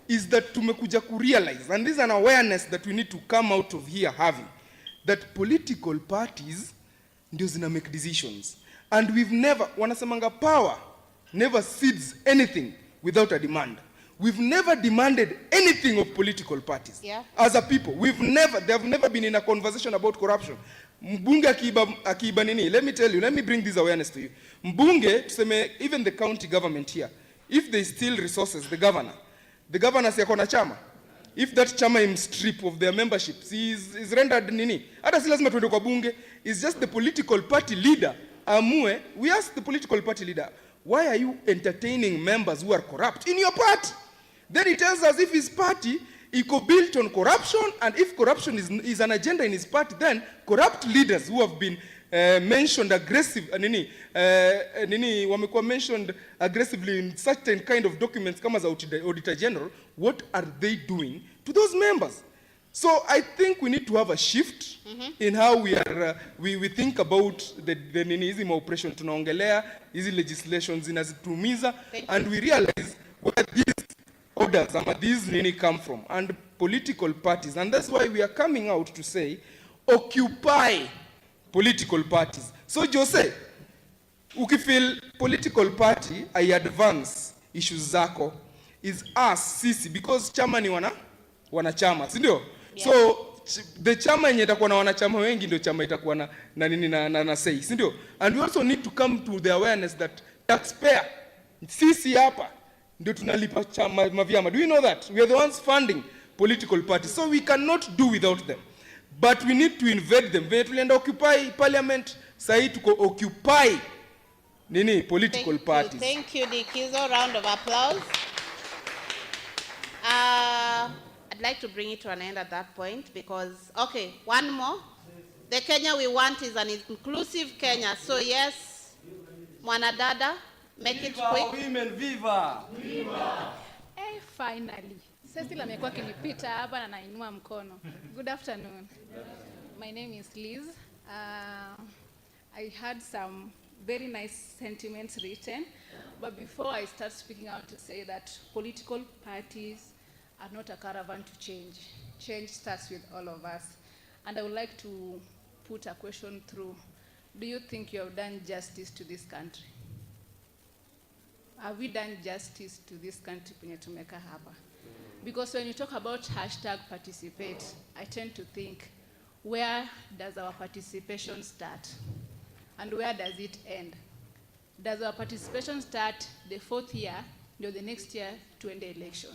is that tumekuja kurealize, and this is an awareness that we need to come out of here having, that political parties ndio zina make decisions. And we've never, wanasemanga power never cedes anything without a demand. We've never demanded anything of political parties. As a people, they have never been in a conversation about corruption. Mbunge akiiba nini, let me tell you, let me bring this awareness to you. Mbunge, tuseme, even the county government here, if they steal resources, the governor si akona chama. If that chama is stripped of their memberships, is rendered nini. Hata si lazima tuende kwa bunge, it's just the political party leader amue. We ask the political party leader, why are you entertaining members who are corrupt in your party? Then he tells us if his party iko built on corruption, and if corruption is an agenda in his party, then corrupt leaders who have been mentioned wamekuwa mentioned aggressively in certain kind of documents kama za Auditor General, what are they doing to those members? So I think we need to have a shift in how we think about the hizi operation tunaongelea, hizi legislations zinazitumiza, and we realize where these orders these come from, and political parties. And that's why we are coming out to say, occupy political parties. So Jose, ukifeel political party, I advance issues zako, is us, sisi, because chama ni wanachama, si ndio? So the chama yenye itakuwa na wanachama wengi ndio chama itakuwa na say, si ndio? And we also need to come to the awareness that taxpayer, sisi hapa ndio tunalipa chama mavyama. Do you know that? We are the ones funding political parties. So we cannot do without them. But we need to invade them. When tulienda occupy parliament, sahi tuko occupy political parties. Thank you, Dikizo. Round of applause. I'd like to bring it to an end at that point because, okay, one more. The Kenya we want is an inclusive Kenya. So yes, Mwanadada, make it quick. Women, viva! Viva! Finally. Cecil amekuwa kinipita hapa na nainua mkono. Good afternoon. My name is Liz. I had some very nice sentiments written, but before I start speaking, I want to say that political parties are not a caravan to change. Change starts with all of us. And I would like to put a question through. Do you think you have done justice to this country? Have we done justice to this country penye tumeka hapa? Because when you talk about hashtag participate, I tend to think, where does our participation start? And where does it end? Does our participation start the 4th year, or the next year to end the election?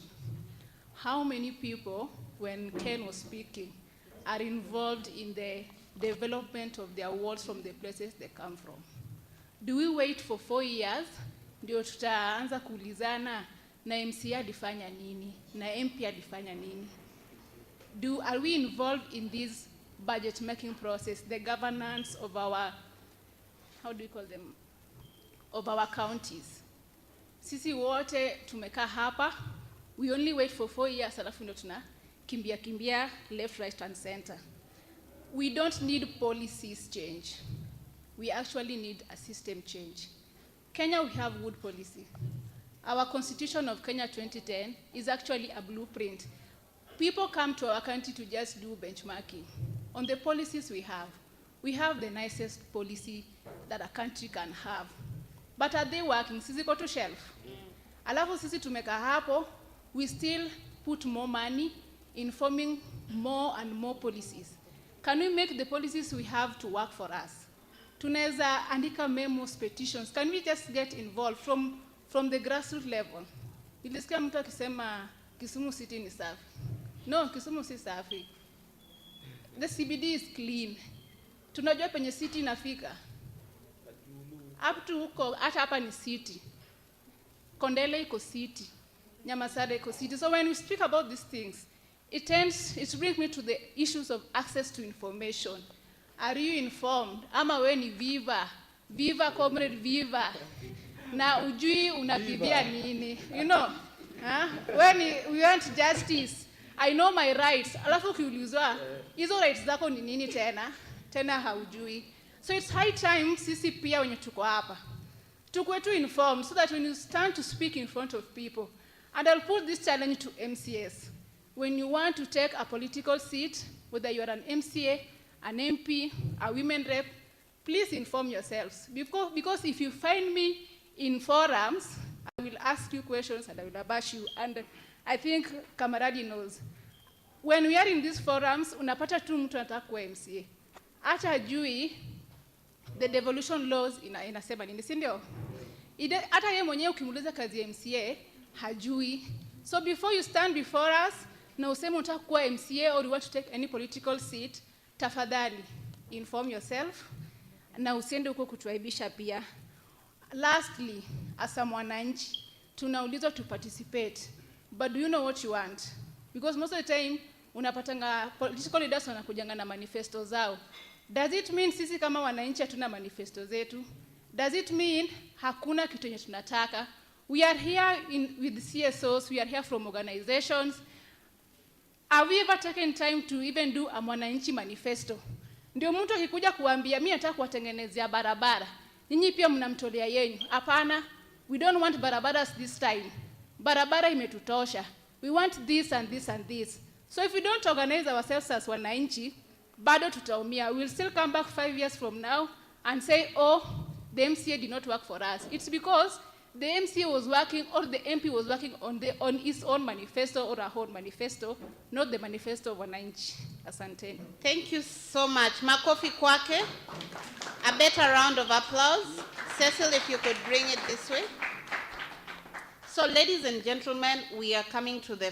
How many people, when Ken was speaking, are involved in the development of their wards from the places they come from? Do we wait for 4 years, ndio tutaanza kuulizana na MCA alifanya nini, na MP alifanya nini? Are we involved in this budget making process, the governance of our, how do you call them, of our counties? Sisi wote tumeka hapa, we only wait for 4 years, alafu ndio tuna kimbia left, right and center. We don't need policies change. We actually need a system change. Kenya, we have good policy. Our Constitution of Kenya 2010 is actually a blueprint. People come to our country to just do benchmarking. On the policies we have the nicest policy that a country can have. But are they working? Sisi go to shelf. Alafu sisi tumeka hapo, we still put more money in forming more and more policies. Can we make the policies we have to work for us? Tunaweza andika memos, petitions. Can we just get involved from the grassroots level? Nilisikia mtu akisema Kisumu city ni safi. No, Kisumu si safi. The CBD is clean. Tunajua penye city inafika. Up to huko, hata hapa ni city. Kondele iko city. Nyamasada iko city. So when we speak about these things, it brings me to the issues of access to information. Are you informed? Ama we ni viva. Viva, comrade, viva. Na ujui unapibia nini. You know, when we want justice, I know my rights. Alafu kiulizwa, hizo rights zako ni nini tena? Tena haujui. So it's high time sisi pia wenye tuko hapa tukwe tu informed, so that when you stand to speak in front of people, and I'll put this challenge to MCAs. When you want to take a political seat, whether you are an MCA, an MP, a women rep, please inform yourselves. Because if you find me in forums, I will ask you questions and I will abash you. And I think Kamaradi knows. When we are in these forums, unapata tu mtu anataka kuwa MCA. Hata hajui the devolution laws inasema nini, si ndio? Hata yeye mwenyewe ukimuuliza kazi ya MCA hajui. So before you stand before us na useme unataka kuwa MCA or you want to take any political seat, tafadhali inform yourself na usiende huko kutuaibisha pia. Lastly, as a mwananchi, tunaulizwa to participate. But do you know what you want? Because most of the time unapatanga political leaders wanakujanga na manifesto zao. Does it mean sisi kama wananchi hatuna manifesto zetu? Does it mean hakuna kitu yenye tunataka? We are here with CSOs, we are here from organizations. Have we ever taken time to even do a mwananchi manifesto? Ndio mtu akikuja kuambia mimi nataka kuwatengenezea barabara, nyinyi pia mnamtolea yenu. Hapana, we don't want barabaras this time. Barabara imetutosha. We want this and this and this. So if we don't organize ourselves as wananchi, bado tutaumia. We'll still come back 5 years from now and say, oh, the MCA did not work for us. It's because the MCA was working or the MP was working on his own manifesto or her own manifesto, not the manifesto of wananchi. Asante. Thank you so much. Makofi kwake. A better round of applause. Cecil, if you could bring it this way. So ladies and gentlemen, we are coming to the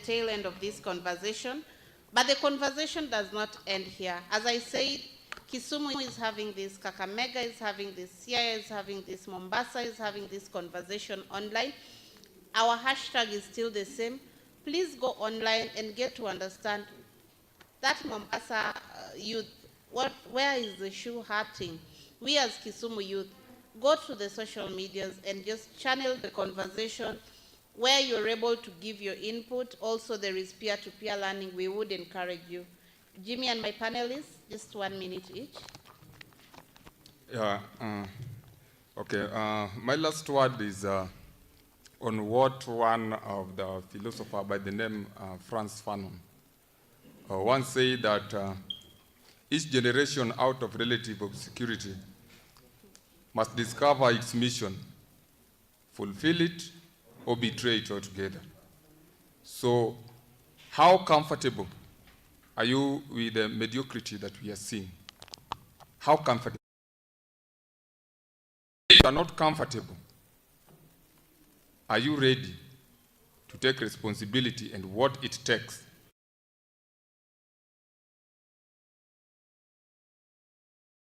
tail end of this conversation. But the conversation does not end here. As I said, Kisumu is having this, Kakamega is having this, Siaya is having this, Mombasa is having this conversation online. Our hashtag is still the same. Please go online and get to understand that Mombasa youth, where is the shoe hurting? We as Kisumu youth, go to the social medias and just channel the conversation where you're able to give your input. Also, there is peer-to-peer learning. We would encourage you. Jimmy and my panelists, just 1 minute each. Yeah, okay. My last word is on what one of the philosophers by the name Frantz Fanon once said that each generation out of relative obscurity must discover its mission, fulfill it, or betray it altogether. So, how comfortable are you with the mediocrity that we are seeing? How comfortable? If you are not comfortable, are you ready to take responsibility and what it takes?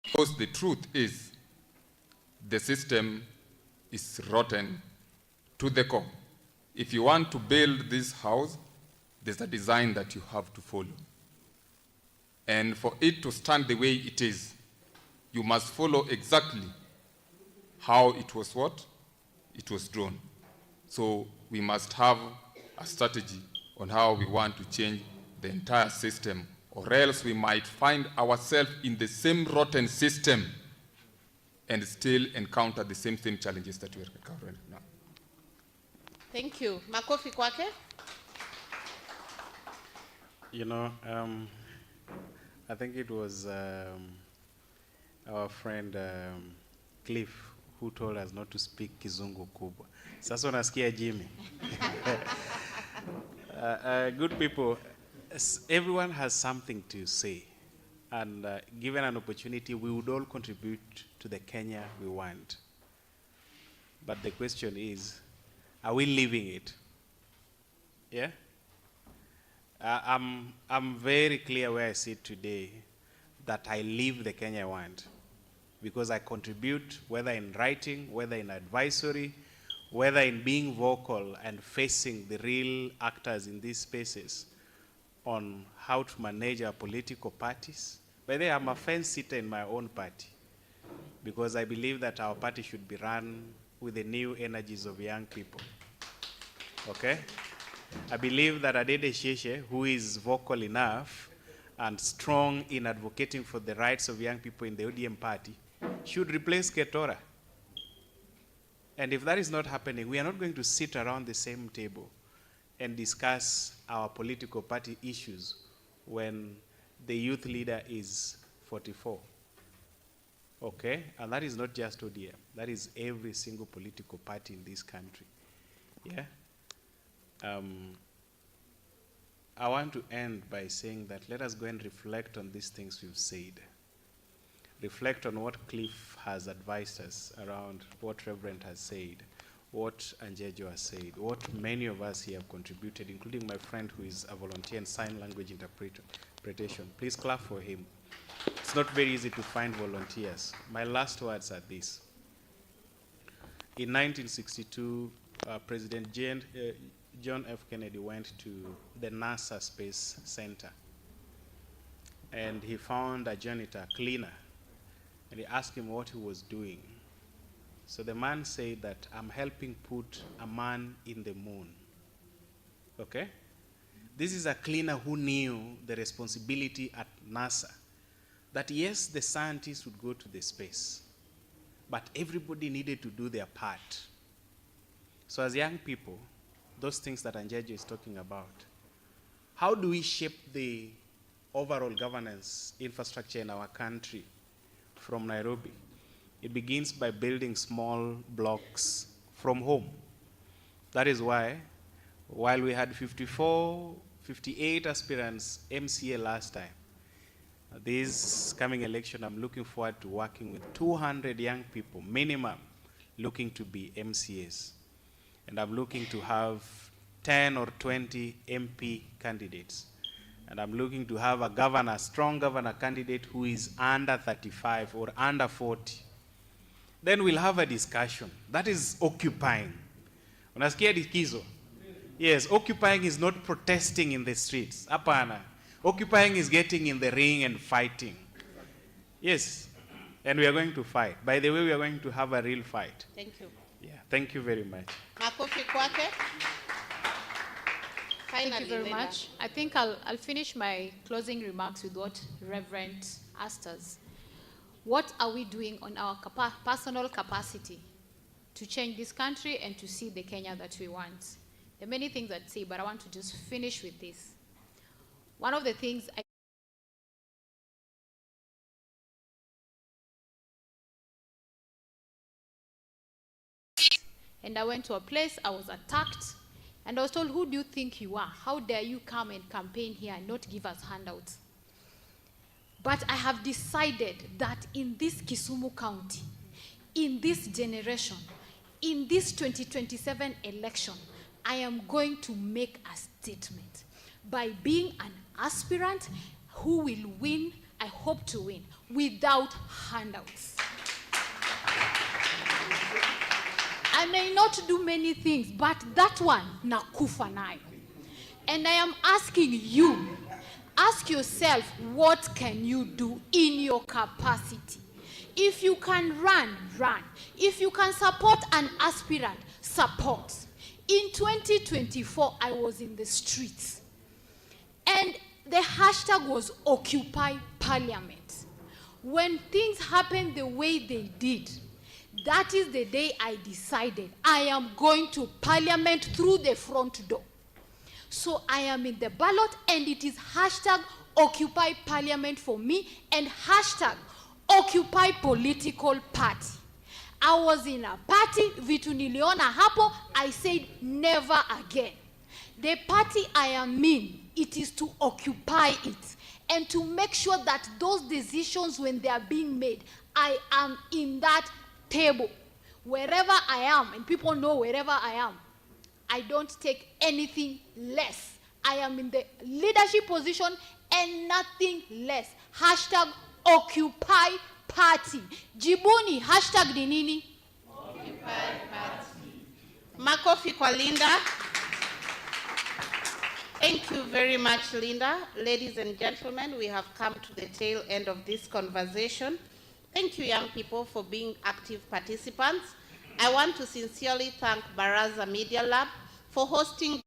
Because the truth is, the system is rotten to the core. If you want to build this house, there's a design that you have to follow. And for it to stand the way it is, you must follow exactly how it was it was drawn. So we must have a strategy on how we want to change the entire system, or else we might find ourselves in the same rotten system and still encounter the same challenges that we are encountering now. Thank you. Makofi kwake. You know, I think it was our friend Cliff who told us not to speak Kizungu kubwa. Sasa unasikia Jimmy. Good people, everyone has something to say. And given an opportunity, we would all contribute to the Kenya we want. But the question is, are we living it? Yeah? I'm very clear where I sit today that I live the Kenya I want, because I contribute, whether in writing, whether in advisory, whether in being vocal and facing the real actors in these spaces on how to manage our political parties. By the way, I'm a fence sitter in my own party, because I believe that our party should be run with the new energies of young people. Okay? I believe that Adede Sheshe, who is vocal enough and strong in advocating for the rights of young people in the ODM party, should replace Ketora. And if that is not happening, we are not going to sit around the same table and discuss our political party issues when the youth leader is 44. Okay? And that is not just ODM. That is every single political party in this country. Yeah? I want to end by saying that let us go and reflect on these things we've said. Reflect on what Cliff has advised us around, what Reverend has said, what Anjejo has said, what many of us here have contributed, including my friend who is a volunteer in sign language interpretation. Please clap for him. It's not very easy to find volunteers. My last words are this. In 1962, President John F. Kennedy went to the NASA Space Center, and he found a janitor, cleaner, and he asked him what he was doing. So the man said that, I'm helping put a man in the moon. Okay? This is a cleaner who knew the responsibility at NASA, that yes, the scientists would go to the space, but everybody needed to do their part. So as young people, those things that Anjejo is talking about, how do we shape the overall governance infrastructure in our country from Nairobi? It begins by building small blocks from home. That is why, while we had 58 aspirants MCA last time, this coming election, I'm looking forward to working with 200 young people, minimum, looking to be MCAs. And I'm looking to have 10 or 20 MP candidates. And I'm looking to have a governor, strong governor candidate who is under 35 or under 40. Then we'll have a discussion. That is occupying. Unasikia Kizo? Yes, occupying is not protesting in the streets. Apana. Occupying is getting in the ring and fighting. Yes, and we are going to fight. By the way, we are going to have a real fight. Thank you. Yeah, thank you very much. Makofi kwake. Thank you very much. I think I'll finish my closing remarks with what Reverend asked us. What are we doing on our personal capacity to change this country and to see the Kenya that we want? There are many things I'd say, but I want to just finish with this. One of the things and I went to a place, I was attacked, and I was told, who do you think you are? How dare you come and campaign here and not give us handouts? But I have decided that in this Kisumu County, in this generation, in this 2027 election, I am going to make a statement by being an aspirant who will win, I hope to win, without handouts. I may not do many things, but that one, nakufa nayo. And I am asking you, ask yourself, what can you do in your capacity? If you can run, run. If you can support an aspirant, support. In 2024, I was in the streets. And the hashtag was Occupy Parliament. When things happened the way they did, that is the day I decided I am going to Parliament through the front door. So I am in the ballot, and it is hashtag Occupy Parliament for me and hashtag Occupy Political Party. I was in a party, vitu niliona hapo, I said never again. The party I am in, it is to occupy it and to make sure that those decisions, when they are being made, I am in that table. Wherever I am, and people know wherever I am, I don't take anything less. I am in the leadership position and nothing less. Hashtag Occupy Party. Jibuni, hashtag ni nini? Occupy Party. Makofi kwa Linda. Thank you very much, Linda. Ladies and gentlemen, we have come to the tail end of this conversation. Thank you, young people, for being active participants. I want to sincerely thank Baraza Media Lab for hosting.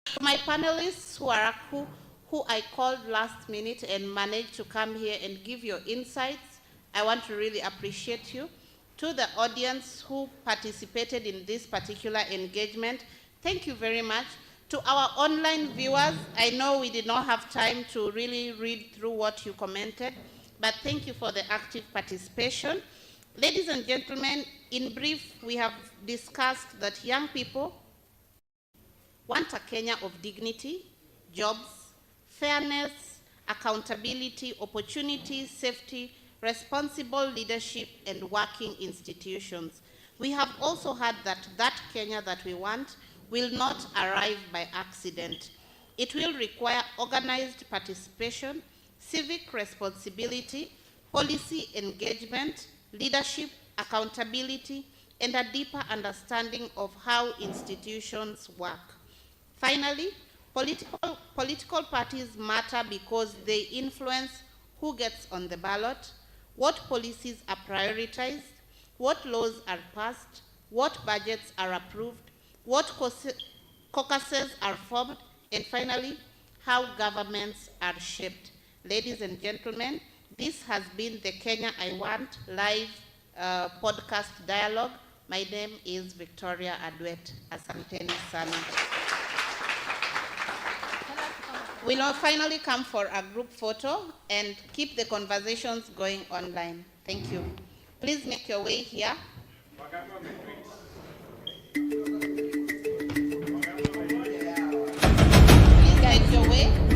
To my panelists who I called last minute and managed to come here and give your insights, I want to really appreciate you. To the audience who participated in this particular engagement, thank you very much. To our online viewers, I know we did not have time to really read through what you commented, but thank you for the active participation. Ladies and gentlemen, in brief, we have discussed that young people want a Kenya of dignity, jobs, fairness, accountability, opportunity, safety, responsible leadership, and working institutions. We have also heard that that Kenya that we want will not arrive by accident. It will require organized participation, civic responsibility, policy engagement, leadership, accountability, and a deeper understanding of how institutions work. Finally, political parties matter because they influence who gets on the ballot, what policies are prioritized, what laws are passed, what budgets are approved, what caucuses are formed, and finally, how governments are shaped. Ladies and gentlemen, this has been the Kenya I Want live podcast dialogue. My name is Victoria Adwet. Asanteni sana. We'll now finally come for a group photo and keep the conversations going online. Thank you. Please make your way here. Please guide your way.